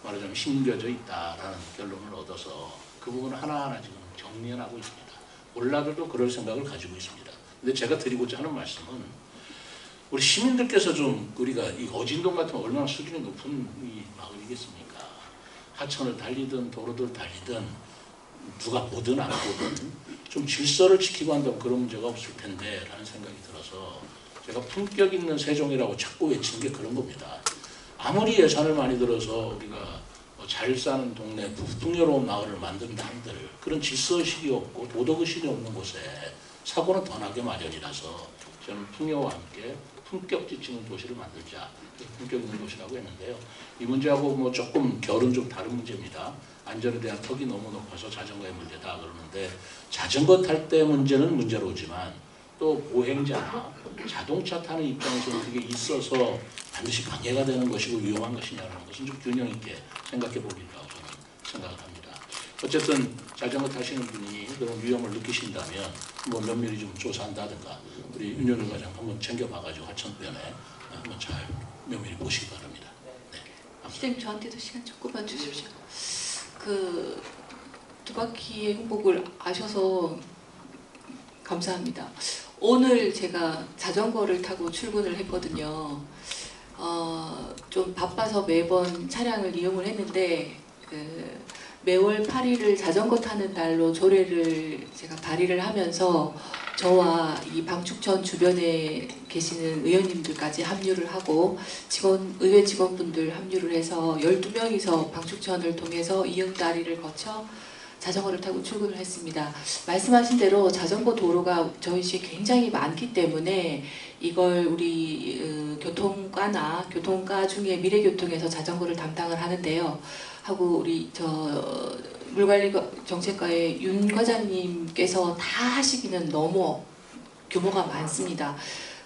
말하자면 심겨져 있다라는 결론을 얻어서 그 부분 하나하나 지금 정리해나가고 있습니다. 올라들도 그럴 생각을 가지고 있습니다. 근데 제가 드리고자 하는 말씀은 우리 시민들께서 좀 우리가 이 어진동 같은 얼마나 수준이 높은 이 마을이겠습니까? 하천을 달리든 도로를 달리든 누가 보든 안 보든 좀 질서를 지키고 한다면 그런 문제가 없을 텐데 라는 생각이 들어서 제가 품격 있는 세종이라고 자꾸 외치는 게 그런 겁니다. 아무리 예산을 많이 들어서 우리가 잘 사는 동네 풍요로운 마을을 만든다 한들 그런 질서의식이 없고 도덕의식이 없는 곳에 사고는 더 나게 마련이라서 저는 풍요와 함께 품격 지치는 도시를 만들자. 품격 있는 도시라고 했는데요. 이 문제하고 뭐 조금 결은 좀 다른 문제입니다. 안전에 대한 턱이 너무 높아서 자전거의 문제다 그러는데 자전거 탈 때 문제는 문제로지만 또 보행자나 자동차 타는 입장에서는 그게 있어서 반드시 방해가 되는 것이고 위험한 것이냐라는 것은 좀 균형 있게 생각해 보리라고 저는 생각을 합니다. 어쨌든 자전거 타시는 분이 그런 위험을 느끼신다면 뭐 면밀히 좀 조사한다든가 우리 윤여준 과장 한번 챙겨봐가지고 하천변에 한번 잘 면밀히 보시기 바랍니다. 네. 선생님 저한테도 시간 조금만 주십시오. 그 두 바퀴의 행복을 아셔서 감사합니다. 오늘 제가 자전거를 타고 출근을 했거든요. 좀 바빠서 매번 차량을 이용을 했는데 매월 8일을 자전거 타는 날로 조례를 제가 발의를 하면서 저와 이 방축천 주변에 계시는 의원님들까지 합류를 하고 의회 직원분들 합류를 해서 12명이서 방축천을 통해서 이응다리를 거쳐 자전거를 타고 출근을 했습니다. 말씀하신 대로 자전거 도로가 저희 시에 굉장히 많기 때문에 이걸 우리 교통과나 교통과 중에 미래교통에서 자전거를 담당을 하는데요. 하고 우리 물관리 정책과의 윤 과장님께서 다 하시기는 너무 규모가 많습니다.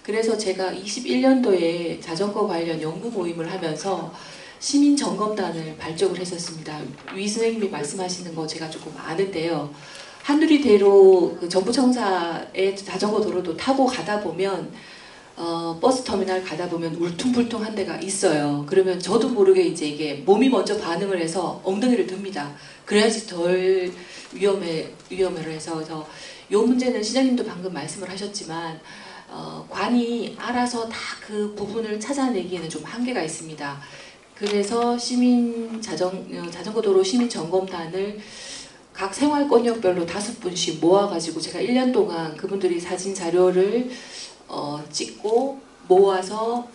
그래서 제가 21년도에 자전거 관련 연구 모임을 하면서 시민점검단을 발족을 했었습니다. 위 선생님이 말씀하시는 거 제가 조금 아는데요. 한누리대로 그 정부청사의 자전거 도로도 타고 가다 보면 버스터미널 가다 보면 울퉁불퉁한 데가 있어요. 그러면 저도 모르게 이제 이게 몸이 먼저 반응을 해서 엉덩이를 듭니다. 그래야지 덜 위험을 해서 이 문제는 시장님도 방금 말씀을 하셨지만 관이 알아서 다 그 부분을 찾아내기에는 좀 한계가 있습니다. 그래서 자전거 도로 시민 점검단을 각 생활권역별로 5분씩 모아가지고 제가 1년 동안 그분들이 사진 자료를 찍고 모아서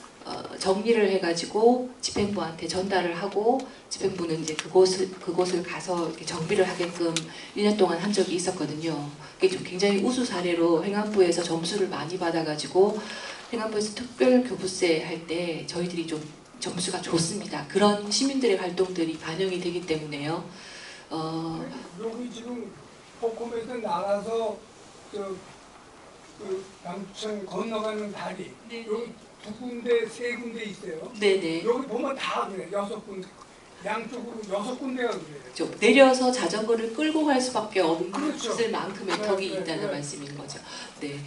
정리를 해가지고 집행부한테 전달을 하고 집행부는 이제 그곳을 가서 이렇게 정비를 하게끔 1년 동안 한 적이 있었거든요. 그게 좀 굉장히 우수 사례로 행안부에서 점수를 많이 받아가지고 행안부에서 특별 교부세 할 때 저희들이 좀 점수가 좋습니다. 그런 시민들의 활동들이 반영이 되기 때문에요. 여기 지금 포콤에서 나가서 방천 건너가는 다리 네. 여기 2군데, 3군데 있어요. 네네. 여기 보면 다 그래. 6군데. 양쪽으로 6군데가 그래요. 내려서 자전거를 끌고 갈 수밖에 없을 그렇죠. 만큼의 턱이 있다는 말씀인 거죠. 네.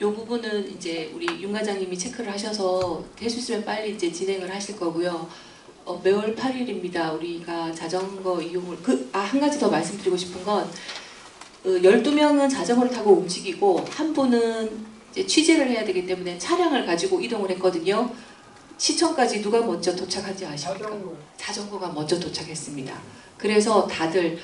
이 부분은 이제 우리 윤 과장님이 체크를 하셔서 될 수 있으면 빨리 이제 진행을 하실 거고요. 매월 8일입니다. 우리가 자전거 이용을 한 가지 더 말씀드리고 싶은 건 12명은 자전거를 타고 움직이고 한 분은 이제 취재를 해야 되기 때문에 차량을 가지고 이동을 했거든요. 시청까지 누가 먼저 도착한지 아십니까? 자전거가 먼저 도착했습니다. 그래서 다들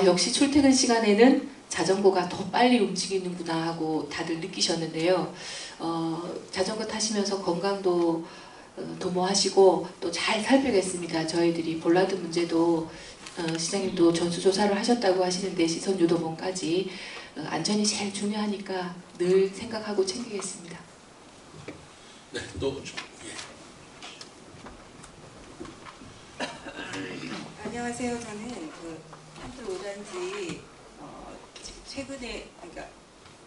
역시 출퇴근 시간에는 자전거가 더 빨리 움직이는구나 하고 다들 느끼셨는데요. 자전거 타시면서 건강도 도모하시고 또 잘 살펴겠습니다. 저희들이 볼라드 문제도 시장님도 전수조사를 하셨다고 하시는데 시선유도본까지 안전이 제일 중요하니까 늘 생각하고 챙기겠습니다. 네, 또 안녕하세요. 저는 한들 오단지 최근에 그러니까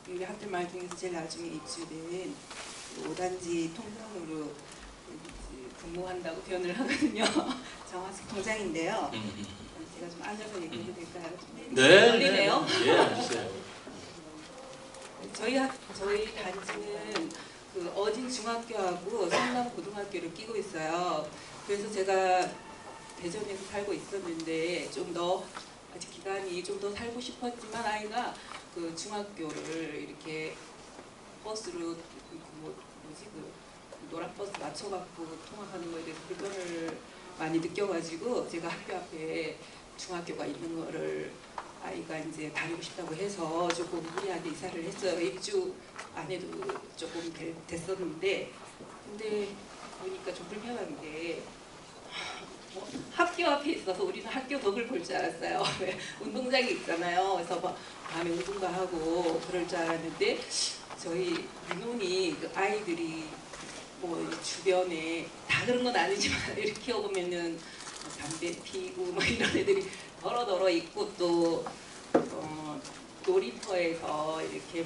우리 한들 마을 중에서 제일 나중에 입주된 오단지 통장으로 근무한다고 표현을 하거든요. 정화석 통장인데요. 제가 좀 앉아서 얘기해도 될까요? 네. 떨리네요. 네, 알겠어요. 저희 단지는 어진 중학교하고 성남 고등학교를 끼고 있어요. 그래서 제가 대전에서 살고 있었는데 좀 더 아직 기간이 좀 더 살고 싶었지만 아이가 중학교를 이렇게 버스로 노란 버스 맞춰갖고 통학하는 거에 대해서 불편을 많이 느껴가지고 제가 학교 앞에 중학교가 있는 거를 아이가 이제 다니고 싶다고 해서 조금 무리하게 이사를 했어요. 입주 안 해도 조금 됐었는데 근데 보니까 좀 불편한 게 학교 앞에 있어서 우리는 학교 덕을 볼 줄 알았어요. 운동장이 있잖아요. 그래서 밤에 운동도 하고 그럴 줄 알았는데 저희 민원이 아이들이 주변에 다 그런 건 아니지만 이렇게 키워보면은 담배 피고 이런 애들이 더러더러 있고 또 놀이터에서 이렇게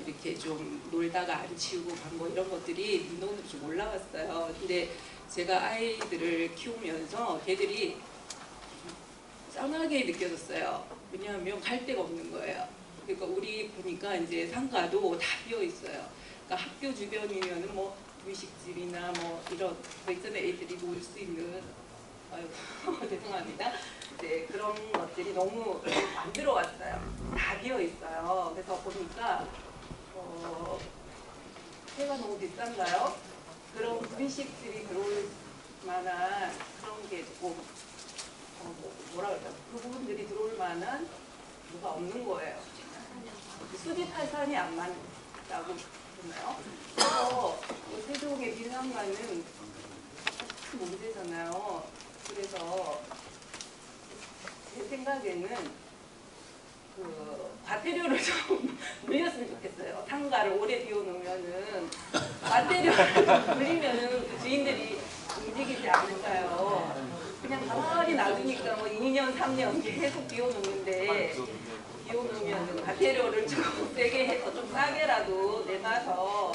이렇게 좀 놀다가 안 치우고 간 이런 것들이 민원으로 좀 올라왔어요. 근데 제가 아이들을 키우면서 걔들이 짠하게 느껴졌어요. 왜냐하면 갈 데가 없는 거예요. 그러니까 우리 보니까 이제 상가도 다 비어 있어요. 그러니까 학교 주변이면은 분식집이나 이런 거 있잖아요. 애들이 놀 수 있는 죄송합니다. 이제 그런 것들이 너무 안 들어왔어요. 다 비어 있어요. 그래서 보니까 해가 너무 비싼가요? 그런 분식집이 들어올 만한 그런 게 조금 뭐라 그럴까? 그 부분들이 들어올 만한 뭐가 없는 거예요. 수지탈산이 안 맞다고 그러나요? 그래서 세종의 민상관은 큰 문제잖아요. 그래서 제 생각에는 과태료를 좀 물렸으면 좋겠어요. 상가를 오래 비워놓으면은 과태료를 물리면은 주인들이 움직이지 않을까요? 그냥 가만히 놔두니까 2년, 3년 계속 비워놓는데 비워놓으면 과태료를 좀 세게 해서 좀 싸게라도 내놔서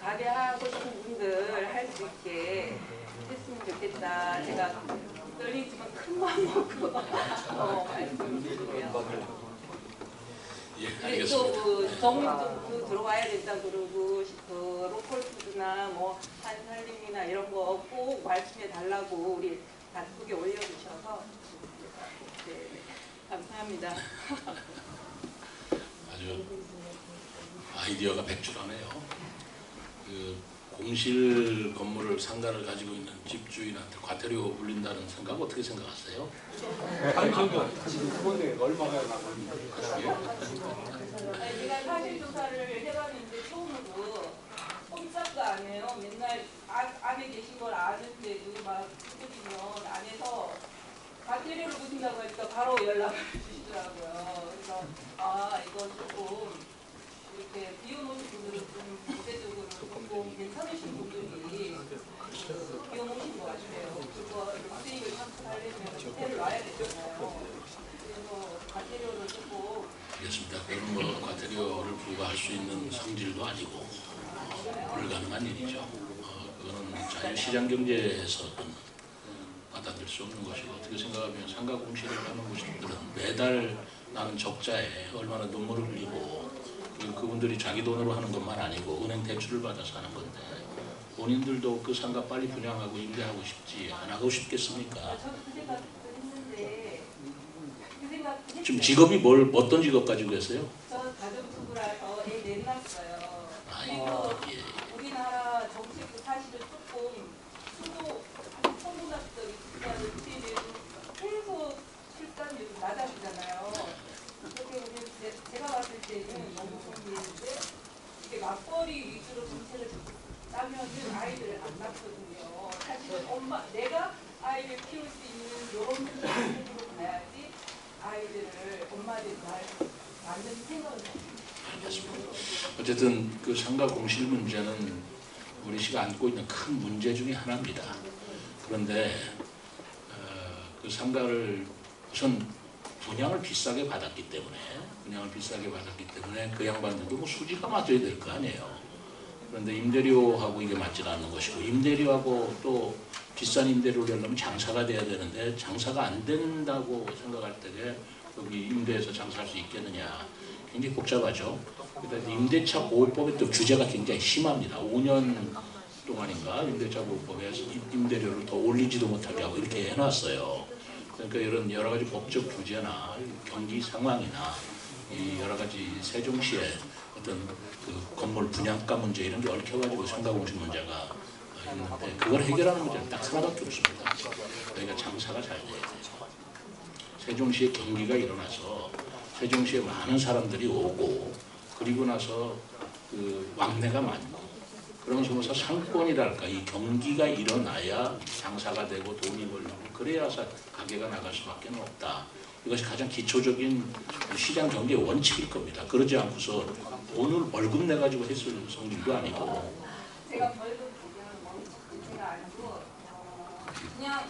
가게 하고 싶은 분들 할 수 있게 했으면 좋겠다. 제가 떨리지만 큰 마음 먹고 말씀드리고요. 예, 또 정리도 들어와야 된다 그러고 로컬푸드나 한살림이나 이런 거 꼭 말씀해 달라고 우리 단톡에 올려주셔서 네, 감사합니다. 아주 아이디어가 백출하네요. 공실 건물을 상가를 가지고 있는 집주인한테 과태료 물린다는 생각 어떻게 생각하세요? 아니 그건데 얼마가 나갑니까? 제가 사실조사를 해봤는데 처음으로 꼼짝도 안 해요. 맨날 안에 계신 걸 아는데도 막 그러면 안에서 과태료를 묻힌다고 하니까 바로 연락을 주시더라고요. 그래서 이건 조금 이렇게 비워놓으신 분들은 좀 경제적으로 조금 괜찮으신 분들이 비워놓으신 것 같아요. 그거 수익을 창출하려면 시세를 놔야 되잖아요. 그래서 과태료를 조금 알겠습니다. 그건 과태료를 부과할 수 있는 성질도 아니고 불가능한 일이죠. 그거는 자유시장 경제에서는 받아들일 수 없는 것이고 어떻게 생각하면 상가 공시를 하는 곳들은 매달 나는 적자에 얼마나 눈물을 흘리고 그분들이 자기 돈으로 하는 것만 아니고 은행 대출을 받아서 하는 건데 본인들도 그 상가 빨리 분양하고 임대하고 싶지 안 하고 싶겠습니까? 저도 그 생각을 했는데 그 생각 지금 직업이 어떤 직업 가지고 계세요? 저 가정주부라서 애 내놨어요. 아이고, 그리고 예. 우리나라 정책도 사실은 조금 성공학적인 숫자를 유지되고 계속 출산율이 낮아지잖아요. 그렇게 보면 제가 봤을 때는 너무 고민했는데 이게 맞벌이 위주로 정책을 짜면은 아이들을 안 낳거든요. 사실은 내가 아이를 키울 수 있는 이런 방식으로 가야지 아이들을 엄마들이 낳는 생각을 알겠습니다. 어쨌든 그 상가 공실 문제는 우리 시가 안고 있는 큰 문제 중에 하나입니다. 그런데 그 상가를 우선 분양을 비싸게 받았기 때문에 그 양반들도 뭐 수지가 맞아야 될 거 아니에요. 그런데 임대료하고 이게 맞지 않는 것이고, 임대료하고 또 비싼 임대료를 내려면 장사가 돼야 되는데 장사가 안 된다고 생각할 때에 여기 임대해서 장사할 수 있겠느냐, 굉장히 복잡하죠. 그래서 임대차 보호법의 또 규제가 굉장히 심합니다. 5년 동안인가 임대차 보호법에 임대료를 더 올리지도 못하게 하고 이렇게 해놨어요. 그러니까 이런 여러 가지 법적 규제나 경기 상황이나 이 여러 가지 세종시의 어떤 그 건물 분양가 문제 이런 게 얽혀가지고 상가공실 문제가 있는데, 그걸 해결하는 문제는 딱 하나밖에 없습니다. 그러니까 장사가 잘 돼야 돼요. 세종시의 경기가 일어나서 세종시에 많은 사람들이 오고, 그리고 나서 그 왕래가 많고, 그런 속에서 상권이랄까 이 경기가 일어나야 장사가 되고 돈이 벌리고, 그래야 가게가 나갈 수밖에 없다. 이것이 가장 기초적인 시장 경제의 원칙일 겁니다. 그러지 않고서 돈을 월급 내가지고 했을 성질도 아니고. 제가 벌금 문제가 아니고 그냥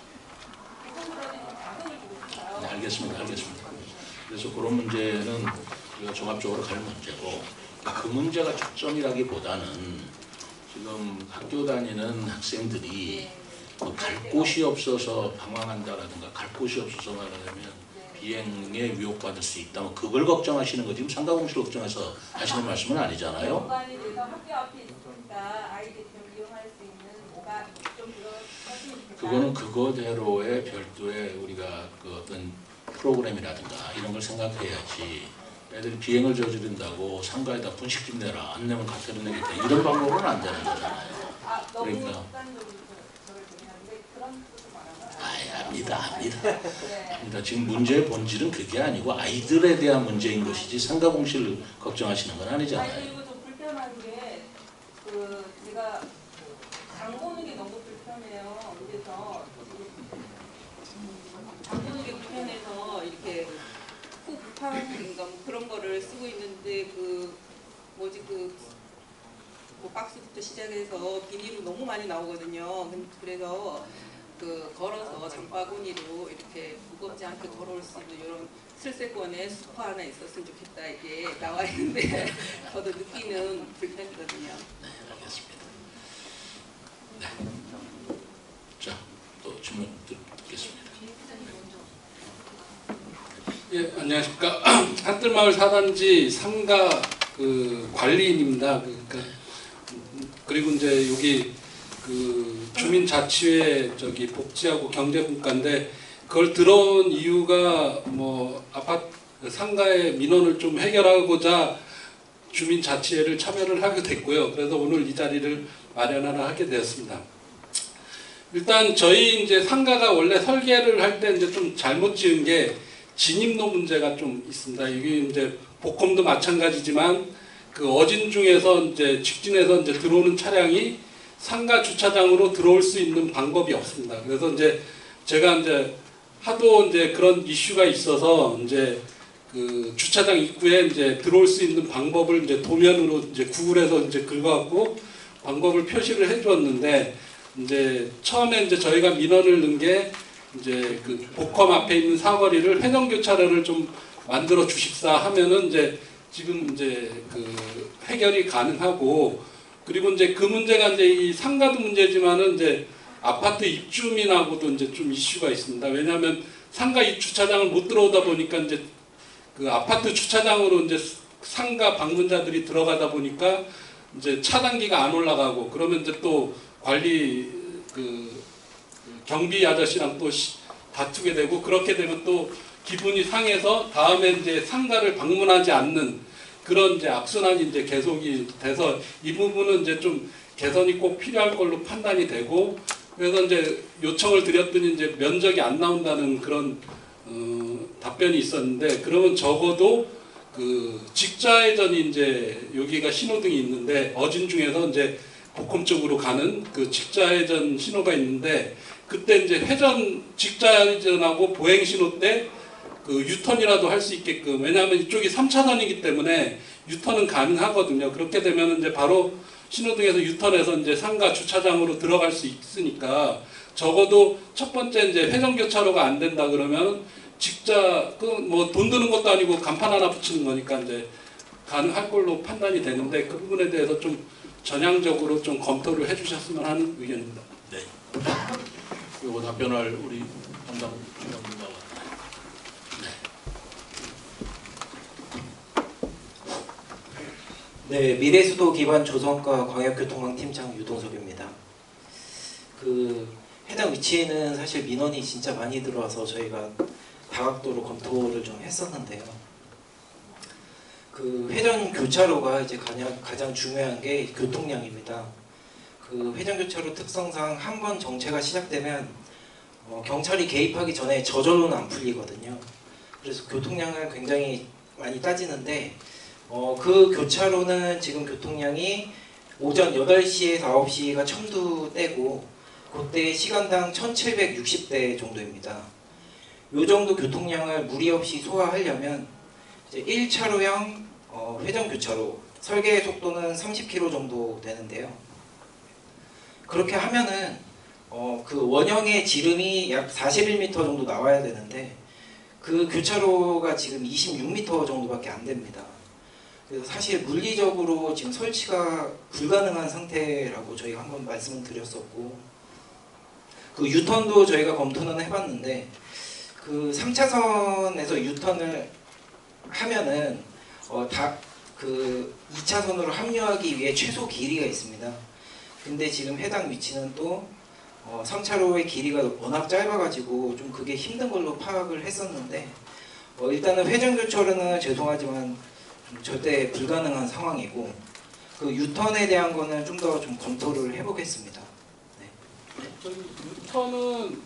기본적인 자금을 주고 싶어요. 네, 알겠습니다. 그래서 그런 문제는 우리가 종합적으로 갈 문제고, 그 문제가 초점이라기보다는 지금 학교 다니는 학생들이 갈 곳이 없어서 방황한다라든가 갈 곳이 없어서 말하자면 비행에 위협받을 수 있다, 뭐 그걸 걱정하시는 거지, 지금 상가공실 걱정해서 하시는 말씀은 아니잖아요. 공간이 돼서 학교 앞에 있으니까 아이들이 좀 이용할 수 있는 뭐가 좀 그거는 그거대로의 별도의 우리가 그 어떤 프로그램이라든가 이런 걸 생각해야지, 애들이 비행을 저지른다고 상가에다 분식집 내라, 안 내면 가태료 내겠다, 이런 방법은 안 되는 거잖아요. 그러니까 압니다. 지금 문제의 본질은 그게 아니고 아이들에 대한 문제인 것이지 상가공실을 걱정하시는 건 아니잖아요. 그리고 좀 불편한 게 제가 장 보는 게 너무 불편해요. 그래서 장 보는 게 불편해서 이렇게 쿠팡인가 뭐 그런 거를 쓰고 있는데 뭐 박스부터 시작해서 비닐로 너무 많이 나오거든요. 그래서 걸어서 장바구니로 이렇게 무겁지 않게 걸어올 수 있는 이런 슬세권에 수퍼 하나 있었으면 좋겠다, 이게 나와 있는데 저도 느끼는 불편이거든요. 네, 알겠습니다. 네. 자, 또 질문 듣겠습니다. 예, 안녕하십니까. 한뜰마을 사단지 상가 관리인입니다. 그리고 이제 여기 주민자치회 복지하고 경제분과인데, 그걸 들어온 이유가 뭐 아파트 상가의 민원을 좀 해결하고자 주민자치회를 참여를 하게 됐고요. 그래서 오늘 이 자리를 마련하러 하게 되었습니다. 일단 저희 이제 상가가 원래 설계를 할 때 이제 좀 잘못 지은 게 진입로 문제가 좀 있습니다. 이게 이제 복검도 마찬가지지만 어진 중에서 이제 직진해서 이제 들어오는 차량이 상가 주차장으로 들어올 수 있는 방법이 없습니다. 그래서 이제 제가 이제 하도 이제 그런 이슈가 있어서 이제 주차장 입구에 이제 들어올 수 있는 방법을 이제 도면으로 이제 구글에서 이제 긁어갖고 방법을 표시를 해주었는데, 이제 처음에 이제 저희가 민원을 넣은 게 이제 복검 앞에 있는 사거리를 회전교차로를 좀 만들어 주십사 하면은 이제 지금 이제 해결이 가능하고, 그리고 이제 그 문제가 이제 이 상가도 문제지만은 이제 아파트 입주민하고도 이제 좀 이슈가 있습니다. 왜냐하면 상가 주차장을 못 들어오다 보니까 이제 아파트 주차장으로 이제 상가 방문자들이 들어가다 보니까 이제 차단기가 안 올라가고, 그러면 이제 또 관리 그 경비 아저씨랑 또 다투게 되고, 그렇게 되면 또 기분이 상해서 다음에 이제 상가를 방문하지 않는 그런 이제 악순환이 이제 계속이 돼서, 이 부분은 이제 좀 개선이 꼭 필요할 걸로 판단이 되고, 그래서 이제 요청을 드렸더니 이제 면적이 안 나온다는 그런 답변이 있었는데, 그러면 적어도 그 직자회전이 이제 여기가 신호등이 있는데, 어진 중에서 이제 복컴 쪽으로 가는 그 직자회전 신호가 있는데, 그때 이제 회전 직자회전하고 보행 신호 때 그 유턴이라도 할 수 있게끔, 왜냐하면 이쪽이 3차선이기 때문에 유턴은 가능하거든요. 그렇게 되면 이제 바로 신호등에서 유턴해서 이제 상가 주차장으로 들어갈 수 있으니까, 적어도 첫 번째 이제 회전교차로가 안 된다 그러면 직자 그 뭐 돈 드는 것도 아니고 간판 하나 붙이는 거니까 이제 가능할 걸로 판단이 되는데, 그 부분에 대해서 좀 전향적으로 좀 검토를 해주셨으면 하는 의견입니다. 네. 이거 답변할 우리 담당 주임님과 네, 미래수도 기반 조성과 광역교통망팀장 유동섭입니다. 그 해당 위치에는 사실 민원이 진짜 많이 들어와서 저희가 다각도로 검토를 좀 했었는데요. 그 회전 교차로가 이제 가장 중요한 게 교통량입니다. 그 회전 교차로 특성상 한 번 정체가 시작되면 경찰이 개입하기 전에 저절로는 안 풀리거든요. 그래서 교통량을 굉장히 많이 따지는데, 그 교차로는 지금 교통량이 오전 8시에서 9시가 첨두대고, 그때 시간당 1760대 정도입니다. 이 정도 교통량을 무리 없이 소화하려면 이제 1차로형 회전교차로, 설계 속도는 30km 정도 되는데요. 그렇게 하면은 그 원형의 지름이 약 41m 정도 나와야 되는데, 그 교차로가 지금 26m 정도밖에 안 됩니다. 그래서 사실 물리적으로 지금 설치가 불가능한 상태라고 저희가 한번 말씀을 드렸었고, 그 유턴도 저희가 검토는 해봤는데, 그 3차선에서 유턴을 하면은 그 2차선으로 합류하기 위해 최소 길이가 있습니다. 근데 지금 해당 위치는 또 3차로의 길이가 워낙 짧아가지고 좀 그게 힘든 걸로 파악을 했었는데, 일단은 회전교차로는 죄송하지만 절대 불가능한 상황이고, 그 유턴에 대한 거는 좀 더 좀 검토를 해보겠습니다. 네. 저희 유턴은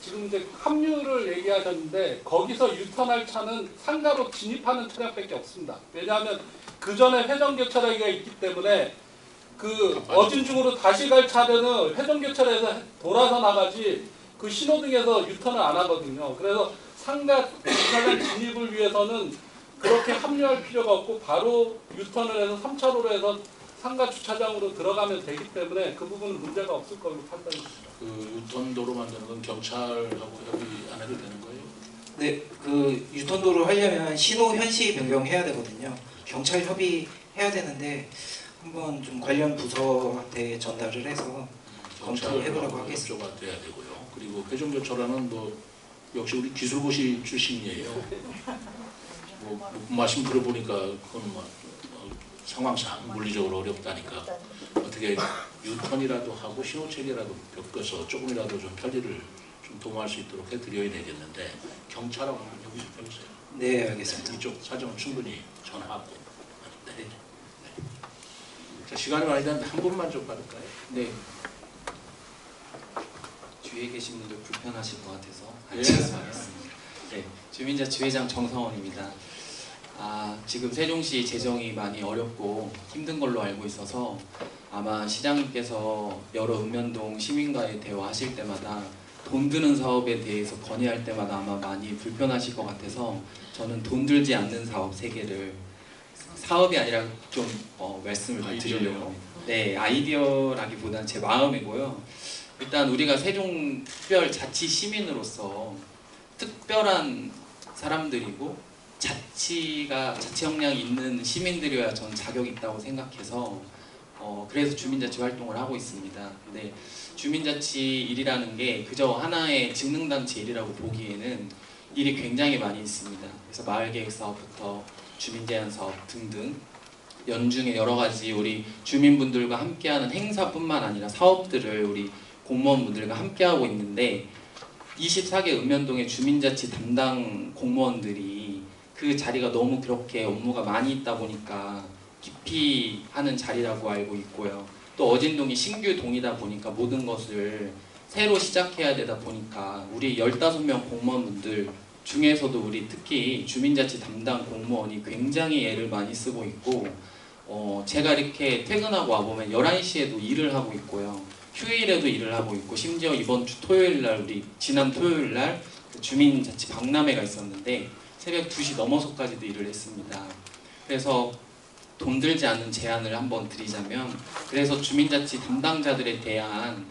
지금 이제 합류를 얘기하셨는데, 거기서 유턴할 차는 상가로 진입하는 차량밖에 없습니다. 왜냐하면 그 전에 회전교차로가 있기 때문에 그 어진중으로 다시 갈 차량은 회전교차로에서 돌아서 나가지 그 신호등에서 유턴을 안 하거든요. 그래서 상가 주차장 진입을 위해서는 그렇게 합류할 필요가 없고 바로 유턴을 해서 3차로로 해서 상가 주차장으로 들어가면 되기 때문에 그 부분은 문제가 없을 걸로 판단합니다. 그 유턴도로 만드는 건 경찰하고 협의 안 해도 되는 거예요? 네, 그 유턴도로 하려면 신호 현시 변경해야 되거든요. 경찰 협의해야 되는데 한번 좀 관련 부서한테 전달을 해서 검토해보라고 하겠습니다. 협조가 돼야 되고요. 그리고 회전교차로는 뭐 역시 우리 기술고시 출신이에요. 뭐 말씀 들어보니까 그건 뭐 상황상 물리적으로 어렵다니까 어떻게 유턴이라도 하고 신호체계라도 엮어서 조금이라도 좀 편리를 좀 도모할 수 있도록 해드려야 되겠는데, 경찰하고 여기 좀 해보세요. 네, 알겠습니다. 이쪽 사정은 충분히 전하고. 네. 네. 자, 시간이 많이 됐는데 한 분만 좀 받을까요? 네. 뒤에 계신 분들 불편하실 것 같아서 네. 죄송하겠습니다. 네, 주민자치회장 정성원입니다. 지금 세종시 재정이 많이 어렵고 힘든 걸로 알고 있어서 아마 시장님께서 여러 읍면동 시민과의 대화하실 때마다 돈 드는 사업에 대해서 건의할 때마다 아마 많이 불편하실 것 같아서 저는 돈 들지 않는 사업 3개를, 사업이 아니라 좀 말씀을 좀 드리려고 합니다. 네, 아이디어라기보다는 제 마음이고요. 일단 우리가 세종특별자치 시민으로서 특별한 사람들이고 자치 역량이 있는 시민들이어야 저는 자격이 있다고 생각해서 그래서 주민자치 활동을 하고 있습니다. 근데 주민자치 일이라는 게 그저 하나의 직능단체 일이라고 보기에는 일이 굉장히 많이 있습니다. 그래서 마을계획 사업부터 주민제한 사업 등등 연중에 여러 가지 우리 주민분들과 함께하는 행사뿐만 아니라 사업들을 우리 공무원분들과 함께하고 있는데 24개 읍면동의 주민자치 담당 공무원들이 그 자리가 너무 그렇게 업무가 많이 있다 보니까 깊이 하는 자리라고 알고 있고요. 또 어진동이 신규 동이다 보니까 모든 것을 새로 시작해야 되다 보니까 우리 15명 공무원분들 중에서도 우리 특히 주민자치 담당 공무원이 굉장히 애를 많이 쓰고 있고 제가 이렇게 퇴근하고 와보면 11시에도 일을 하고 있고요. 휴일에도 일을 하고 있고 심지어 이번 주 토요일날 지난 토요일날 주민자치 박람회가 있었는데 새벽 2시 넘어서까지도 일을 했습니다. 그래서 돈 들지 않는 제안을 한번 드리자면 그래서 주민자치 담당자들에 대한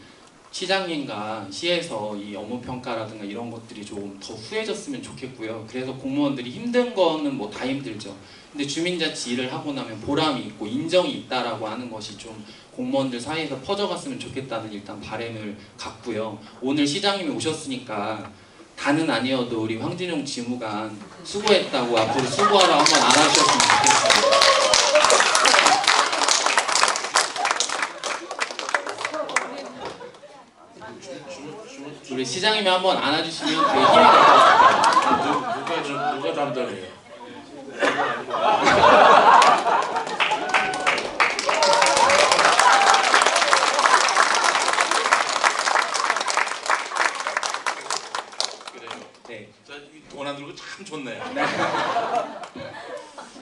시장님과 시에서 이 업무평가라든가 이런 것들이 조금 더 후해졌으면 좋겠고요. 그래서 공무원들이 힘든 거는 뭐 다 힘들죠. 근데 주민자치 일을 하고 나면 보람이 있고 인정이 있다라고 하는 것이 좀 공무원들 사이에서 퍼져갔으면 좋겠다는 일단 바람을 갖고요. 오늘 시장님이 오셨으니까 다는 아니어도 우리 황진용 지무관 수고했다고 앞으로 수고하라 한번 알아주셨으면 좋겠습니다. 우리 시장님이 한번 안아주시면 되게 힘이 될 것 같습니다. 누가 담당해요? 네. 자, 돈 안 들고 참 좋네요.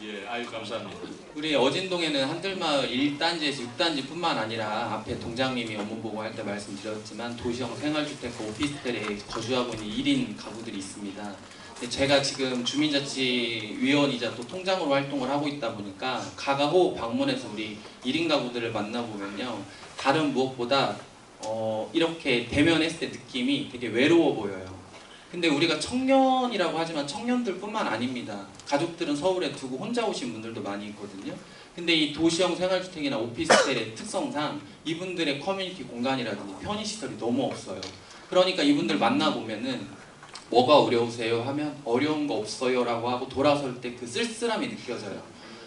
예, 아유 감사합니다. 우리 어진동에는 한들마을 1단지에서 6단지뿐만 아니라 앞에 동장님이 업무 보고할 때 말씀드렸지만 도시형 생활주택과 오피스텔에 거주하고 있는 1인 가구들이 있습니다. 근데 제가 지금 주민자치위원이자 또 통장으로 활동을 하고 있다 보니까 가가호 방문해서 우리 1인 가구들을 만나보면요. 다른 무엇보다 이렇게 대면했을 때 느낌이 되게 외로워 보여요. 근데 우리가 청년이라고 하지만 청년들뿐만 아닙니다. 가족들은 서울에 두고 혼자 오신 분들도 많이 있거든요. 근데 이 도시형 생활주택이나 오피스텔의 특성상 이분들의 커뮤니티 공간이라든지 편의시설이 너무 없어요. 그러니까 이분들 만나보면은 뭐가 어려우세요? 하면 어려운 거 없어요 라고 하고 돌아설 때 그 쓸쓸함이 느껴져요.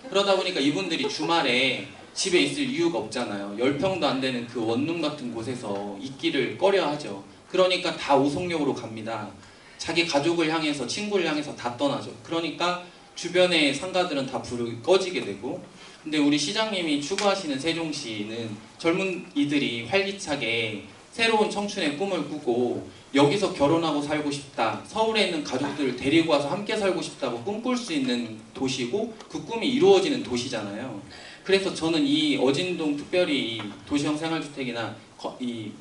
그러다 보니까 이분들이 주말에 집에 있을 이유가 없잖아요. 10평도 안 되는 그 원룸 같은 곳에서 있기를 꺼려하죠. 그러니까 다 오송역으로 갑니다. 자기 가족을 향해서 친구를 향해서 다 떠나죠. 그러니까 주변의 상가들은 다 불이 꺼지게 되고 근데 우리 시장님이 추구하시는 세종시는 젊은 이들이 활기차게 새로운 청춘의 꿈을 꾸고 여기서 결혼하고 살고 싶다. 서울에 있는 가족들을 데리고 와서 함께 살고 싶다고 꿈꿀 수 있는 도시고 그 꿈이 이루어지는 도시잖아요. 그래서 저는 이 어진동 특별히 이 도시형 생활주택이나 이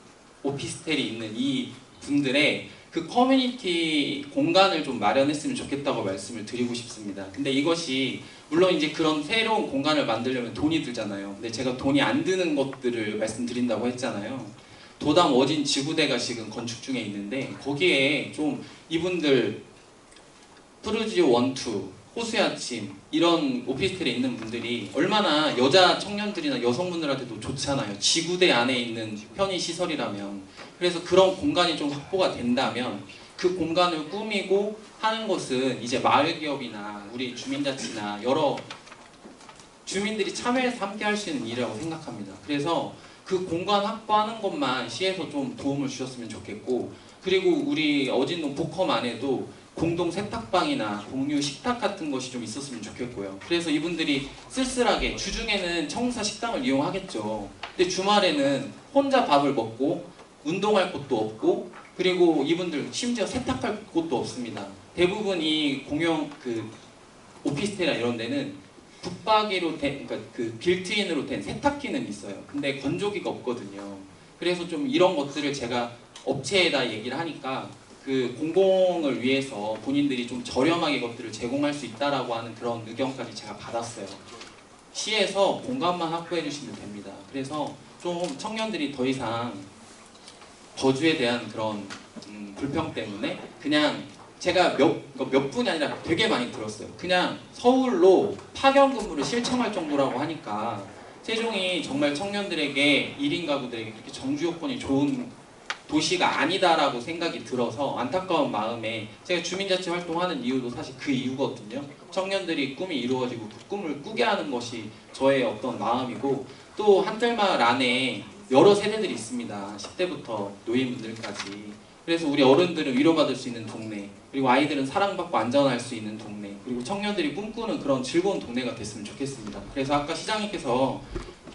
오피스텔이 있는 이 분들의 그 커뮤니티 공간을 좀 마련했으면 좋겠다고 말씀을 드리고 싶습니다. 근데 이것이 물론 이제 그런 새로운 공간을 만들려면 돈이 들잖아요. 근데 제가 돈이 안 드는 것들을 말씀드린다고 했잖아요. 도담 어진 지구대가 지금 건축 중에 있는데 거기에 좀 이분들 푸르지오 1, 2, 호수의 아침 이런 오피스텔에 있는 분들이 얼마나 여자 청년들이나 여성분들한테도 좋잖아요. 지구대 안에 있는 편의시설이라면. 그래서 그런 공간이 좀 확보가 된다면 그 공간을 꾸미고 하는 것은 이제 마을기업이나 우리 주민자치나 여러 주민들이 참여해서 함께 할 수 있는 일이라고 생각합니다. 그래서 그 공간 확보하는 것만 시에서 좀 도움을 주셨으면 좋겠고 그리고 우리 어진동 복컴 안에도 공동 세탁방이나 공유 식탁 같은 것이 좀 있었으면 좋겠고요. 그래서 이분들이 쓸쓸하게 주중에는 청사 식당을 이용하겠죠. 근데 주말에는 혼자 밥을 먹고 운동할 곳도 없고 그리고 이분들 심지어 세탁할 곳도 없습니다. 대부분 이 공용 그 오피스텔이나 이런 데는 붙박이로 된 그러니까 그 빌트인으로 된 세탁기는 있어요. 근데 건조기가 없거든요. 그래서 좀 이런 것들을 제가 업체에다 얘기를 하니까 그 공공을 위해서 본인들이 좀 저렴하게 것들을 제공할 수 있다라고 하는 그런 의견까지 제가 받았어요. 시에서 공간만 확보해 주시면 됩니다. 그래서 좀 청년들이 더 이상 거주에 대한 그런 불평 때문에 그냥 제가 몇 분이 아니라 되게 많이 들었어요. 그냥 서울로 파견 근무를 실청할 정도라고 하니까 세종이 정말 청년들에게 1인 가구들에게 그렇게 정주 요건이 좋은 도시가 아니다라고 생각이 들어서 안타까운 마음에 제가 주민자치 활동하는 이유도 사실 그 이유거든요. 청년들이 꿈이 이루어지고 그 꿈을 꾸게 하는 것이 저의 어떤 마음이고, 또 한들마을 안에 여러 세대들이 있습니다. 10대부터 노인분들까지. 그래서 우리 어른들은 위로받을 수 있는 동네, 그리고 아이들은 사랑받고 안전할 수 있는 동네, 그리고 청년들이 꿈꾸는 그런 즐거운 동네가 됐으면 좋겠습니다. 그래서 아까 시장님께서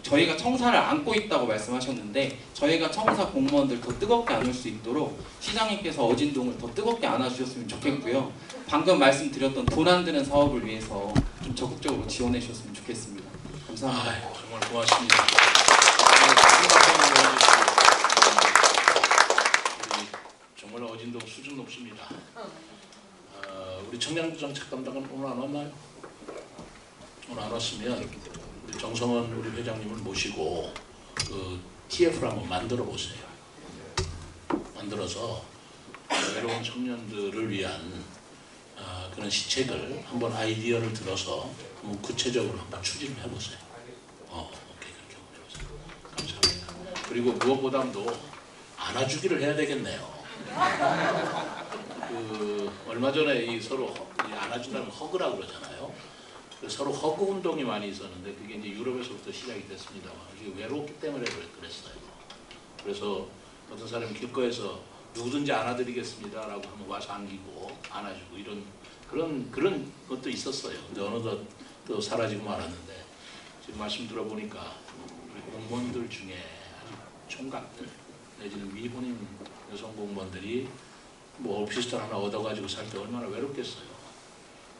저희가 청사를 안고 있다고 말씀하셨는데, 저희가 청사 공무원들 더 뜨겁게 안을 수 있도록 시장님께서 어진동을 더 뜨겁게 안아주셨으면 좋겠고요. 방금 말씀드렸던 돈 안 드는 사업을 위해서 좀 적극적으로 지원해 주셨으면 좋겠습니다. 감사합니다. 정말 고맙습니다. 정말 어진동 수준 높습니다. 우리 청년정책 담당은 오늘 안 왔나요? 오늘 안 왔으면 우리 정성원 우리 회장님을 모시고 그 TF를 한번 만들어 보세요. 만들어서 외로운 청년들을 위한 그런 시책을 한번 아이디어를 들어서 한번 구체적으로 한번 추진을 해보세요. 오케이, 그렇게 한번 해보세요. 감사합니다. 그리고 무엇보다도 안아주기를 해야 되겠네요. 얼마 전에 이 서로 안아준다는 허그라고 그러잖아요. 서로 허그 운동이 많이 있었는데 그게 이제 유럽에서부터 시작이 됐습니다만 이게 외롭기 때문에 그랬어요. 그래서 어떤 사람이 길거리에서 누구든지 안아드리겠습니다라고 하면 와서 안기고 안아주고 이런 그런 것도 있었어요. 근데 어느덧 또 사라지고 말았는데 지금 말씀 들어보니까 우리 공무원들 중에 아주 총각들 내지는 미혼인 여성 공무원들이 뭐 오피스텔 하나 얻어가지고 살 때 얼마나 외롭겠어요.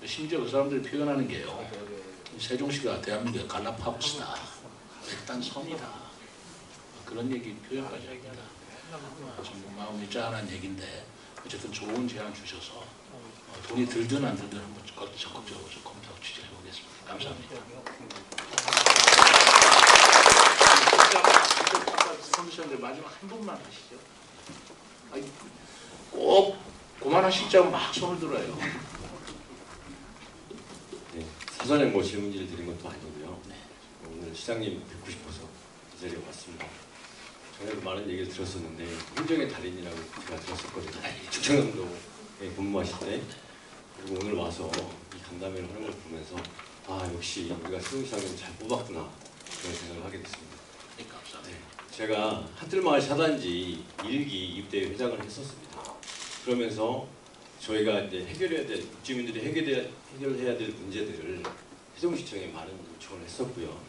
심지어 그 사람들이 표현하는 게요. 세종시가 대한민국의 갈라파고스다. 일단 섬이다. 그런 얘기 표현까지 합니다. 좀 마음이 짠한 얘기인데 어쨌든 좋은 제안 주셔서 돈이 들든 안 들든 한번 적극적으로 검토 취재해 보겠습니다. 감사합니다. 선두셨는데 마지막 한 분만 하시죠. 꼭 그만하시자고 막 손을 들어요. 네, 사전에 뭐 질문지를 드린 것도 아니고요. 오늘 시장님 뵙고 싶어서 이 자리에 왔습니다. 전에도 많은 얘기를 들었었는데 행정의 달인이라고 제가 들었었거든요. 충청남도에 근무하실 때. 그리고 오늘 와서 이 간담회를 하는 걸 보면서 역시 우리가 세종시장님 잘 뽑았구나 그런 생각을 하게 됐습니다. 네, 제가 한뜰마을 사단지 1기 입대 회장을 했었습니다. 그러면서 저희가 이제 해결해야 될 입주민들이 해결해야 될 문제들을 세종시청에 많은 요청을 했었고요.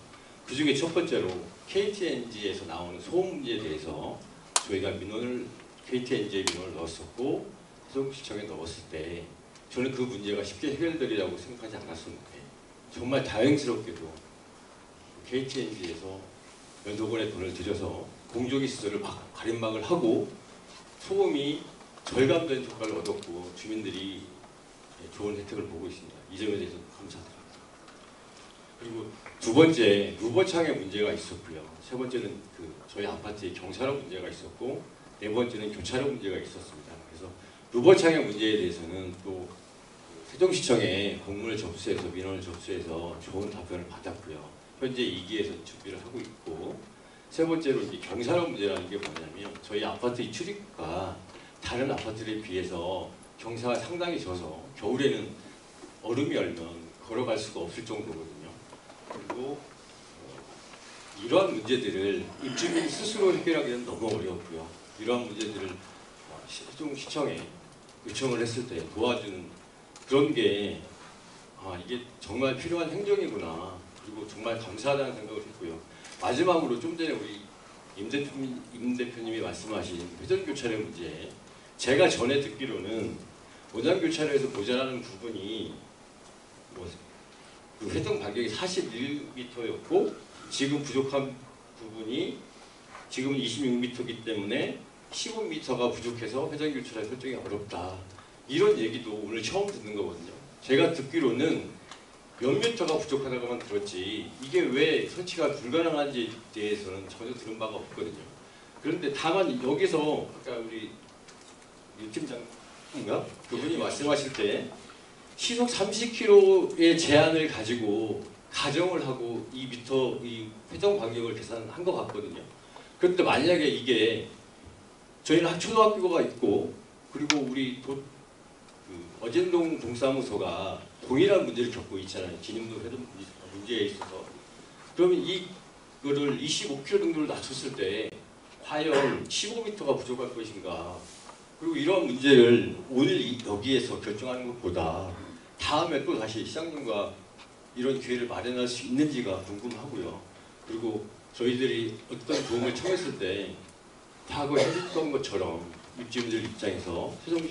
그 중에 첫 번째로 KTNG에서 나오는 소음 문제에 대해서 저희가 KTNG에 민원을 넣었었고 세종시청에 넣었을 때 저는 그 문제가 쉽게 해결되리라고 생각하지 않았었는데 정말 다행스럽게도 KTNG에서 몇억 원의 돈을 들여서 공조기 시설을 가림막을 하고 소음이 절감된 효과를 얻었고 주민들이 좋은 혜택을 보고 있습니다. 이 점에 대해서 감사드립니다. 그리고 두 번째 루버창의 문제가 있었고요. 세 번째는 저희 아파트에 경사로 문제가 있었고 네 번째는 교차로 문제가 있었습니다. 그래서 루버창의 문제에 대해서는 또 세종시청에 공문을 접수해서 민원을 접수해서 좋은 답변을 받았고요. 현재 2기에서 준비를 하고 있고 세 번째로 이제 경사로 문제라는 게 뭐냐면 저희 아파트의 출입구가 다른 아파트들에 비해서 경사가 상당히 져서 겨울에는 얼음이 얼면 걸어갈 수가 없을 정도거든요. 그리고 이러한 문제들을 입주민 스스로 해결하기는 너무 어렵고요. 이러한 문제들을 세종시청에 요청을 했을 때 도와주는 그런 게 이게 정말 필요한 행정이구나. 그리고 정말 감사하다는 생각을 했고요. 마지막으로 좀 전에 우리 임 대표님이 말씀하신 회전교차로 문제, 제가 전에 듣기로는 원장교차로에서 모자라는 부분이 그 회전 간격이 41m였고 지금 부족한 부분이 지금은 26m이기 때문에 15m가 부족해서 회전교차로 설정이 어렵다. 이런 얘기도 오늘 처음 듣는 거거든요. 제가 듣기로는 몇 미터가 부족하다고만 들었지 이게 왜 설치가 불가능한지에 대해서는 전혀 들은 바가 없거든요. 그런데 다만 여기서 아까 우리 유 팀장인가? 그분이 말씀하실 때 시속 30km의 제한을 가지고 가정을 하고 이 회전 간격을 계산한 것 같거든요. 그런데 만약에 이게 저희는 초등학교가 있고 그리고 우리 그 어젠동 동사무소가 동일한 문제를 겪고 있잖아요. 진입로 회전 문제에 있어서. 그러면 이거를 25km 정도를 낮췄을 때 과연 15m가 부족할 것인가. 그리고 이러한 문제를 오늘 여기에서 결정하는 것보다 다음에 또 다시 시장님과 이런 기회를 마련할 수 있는지가 궁금하고요. 그리고 저희들이 어떤 도움을 청했을 때 과거에 해줬던 것처럼 입주민들 입장에서 세종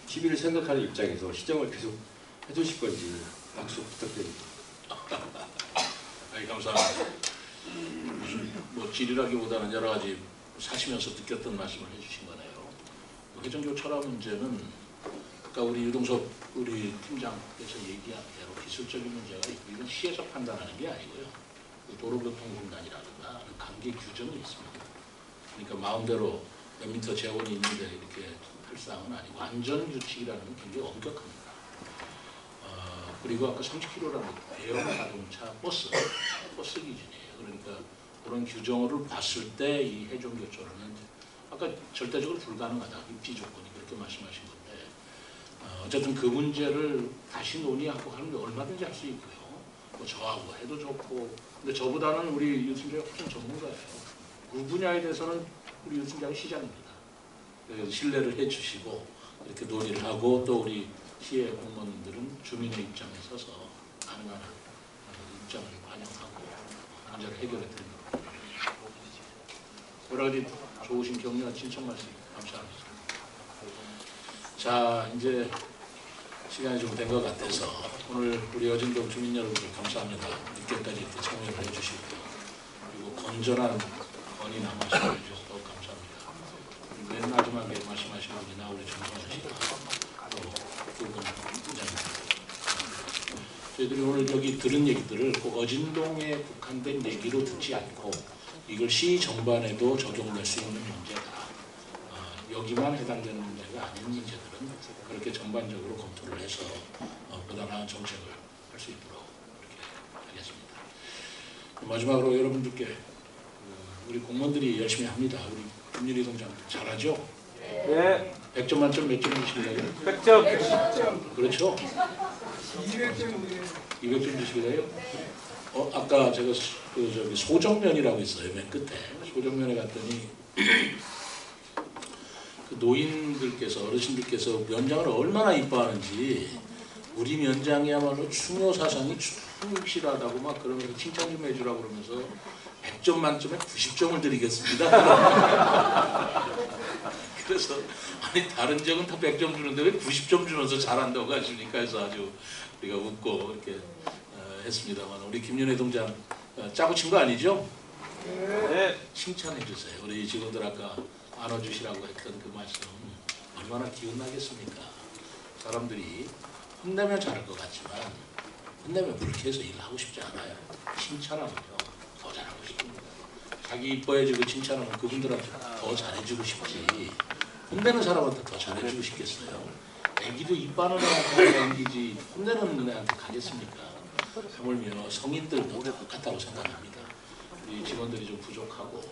시민을 생각하는 입장에서 시정을 계속 해주실 건지 약속 부탁드립니다. 아이, 감사합니다. 뭐 질이라기보다는 여러 가지 사시면서 느꼈던 말씀을 해주신 거네요. 회전교 철학 문제는 아까 우리 유동섭 우리 팀장께서 얘기한 대로 기술적인 문제가 있고 이건 시에서 판단하는 게 아니고요. 도로교통공단이라든가 관계 규정이 있습니다. 그러니까 마음대로 몇 미터 재원이 있는데 이렇게 할 사항은 아니고 안전규칙이라는 건 굉장히 엄격합니다. 그리고 아까 30km라는 대형 자동차 버스 기준이에요. 그러니까 그런 규정을 봤을 때 이 해종교철은 아까 절대적으로 불가능하다. 입지 조건이 그렇게 말씀하신 건데 어쨌든 그 문제를 다시 논의하고 하는 게 얼마든지 할 수 있고요. 뭐 저하고 해도 좋고 근데 저보다는 우리 유팀장이 훨씬 전문가예요. 그 분야에 대해서는 우리 유팀장이 시장입니다. 그래서 신뢰를 해주시고 이렇게 논의를 하고 또 우리 시의 공무원들은 주민의 입장에 서서 가능한 입장을 반영하고 문제를 해결해 드립니다. 여러 가지 좋으신 격려와 칭찬 말씀 감사합니다. 자, 이제 시간이 좀 된 것 같아서 오늘 우리 어진동 주민 여러분들 감사합니다. 늦게까지 이렇게 참여를 해주시고 그리고 건전한 건의 남아서 해주셔서 더욱 감사합니다. 그리고 맨 마지막에 말씀하신 분이나 우리 정성원 씨가 또두분 부장님 저희들이 오늘 여기 들은 얘기들을 꼭 어진동에 국한된 얘기로 듣지 않고 이걸 시 전반에도 적용될 수 있는 문제다. 여기만 해당되는 문제가 아닌 문제들은 그렇게 전반적으로 검토를 해서 보다 나은 정책을 할 수 있도록 그렇게 하겠습니다. 마지막으로 여러분들께 우리 공무원들이 열심히 합니다. 우리 김윤희 동장 잘하죠? 네. 100점 만점 몇 점 주시길래요? 100점. 110점. 그렇죠? 200점. 200점 주시길래요? 아까 제가 저기 소정면이라고 있어요. 맨 끝에. 소정면에 갔더니 그 노인들께서 어르신들께서 면장을 얼마나 이뻐하는지 우리 면장이야말로 충효 사상이 충실하다고 막 그러면서 칭찬 좀 해주라고 그러면서 100점 만점에 90점을 드리겠습니다. 그래서 아니 다른 지역은 다 100점 주는데 왜 90점 주면서 잘한다고 하십니까? 해서 아주 우리가 웃고 이렇게 했습니다만 우리 김윤혜 동장 짜고 친 거 아니죠? 네. 칭찬해 주세요. 우리 직원들 아까 안아주시라고 했던 그 말씀 얼마나 기운나겠습니까? 사람들이 혼내면 잘할 것 같지만 혼내면 불쾌해서 일을 하고 싶지 않아요. 칭찬하면요 더 잘하고 싶습니다. 자기 이뻐해주고 칭찬하면 그분들한테 더 잘해주고 싶지 혼내는 사람한테 더 잘해주고 싶겠어요. 애기도 이뻐하는 애한테 남기지 혼내는 애한테 가겠습니까? 하물며 성인들도 똑같다고 생각합니다. 우리 직원들이 좀 부족하고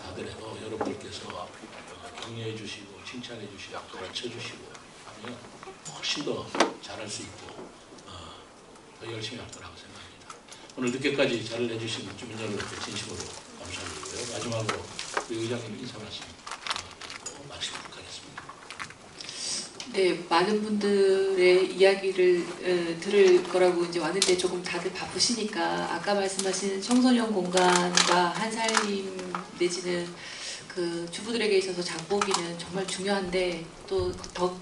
다들 해도 여러분들께서 격려해 주시고 칭찬해 주시고 가르쳐 주시고 하면 훨씬 더 잘할 수 있고 더 열심히 할 거라고 생각합니다. 오늘 늦게까지 잘을 해주신 주민 여러분께 진심으로 감사드리고요. 마지막으로 우리 의장님 인사 말씀 듣고 마치도록 하겠습니다. 네, 많은 분들의 이야기를 들을 거라고 이제 왔는데 조금 다들 바쁘시니까 아까 말씀하신 청소년 공간과 한살림 내지는 그 주부들에게 있어서 장보기는 정말 중요한데 또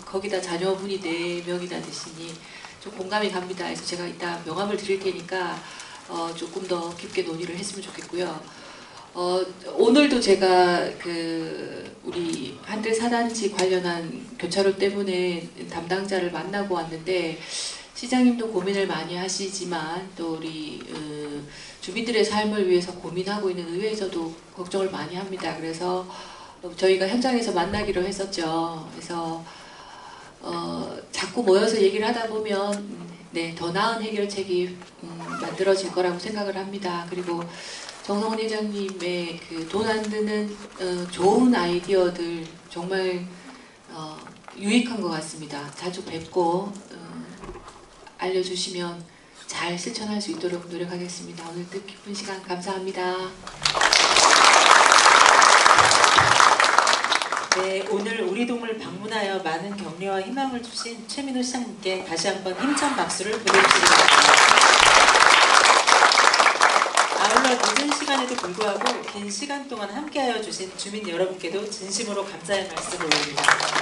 거기다 자녀분이 4명이나 되시니 좀 공감이 갑니다. 그래서 제가 이따 명함을 드릴 테니까 조금 더 깊게 논의를 했으면 좋겠고요. 오늘도 제가 그 우리 한들 4단지 관련한 교차로 때문에 담당자를 만나고 왔는데 시장님도 고민을 많이 하시지만 또 우리 주민들의 삶을 위해서 고민하고 있는 의회에서도 걱정을 많이 합니다. 그래서 저희가 현장에서 만나기로 했었죠. 그래서 자꾸 모여서 얘기를 하다 보면 네, 더 나은 해결책이 만들어질 거라고 생각을 합니다. 그리고 정성원 회장님의 그 돈 안 드는 좋은 아이디어들 정말 유익한 것 같습니다. 자주 뵙고 알려주시면 잘 실천할 수 있도록 노력하겠습니다. 오늘 뜻깊은 시간 감사합니다. 네, 오늘 우리 동을 방문하여 많은 격려와 희망을 주신 최민호 시장님께 다시 한번 힘찬 박수를 보내드리겠습니다. 아울러 늦은 시간에도 불구하고 긴 시간 동안 함께하여 주신 주민 여러분께도 진심으로 감사의 말씀을 올립니다.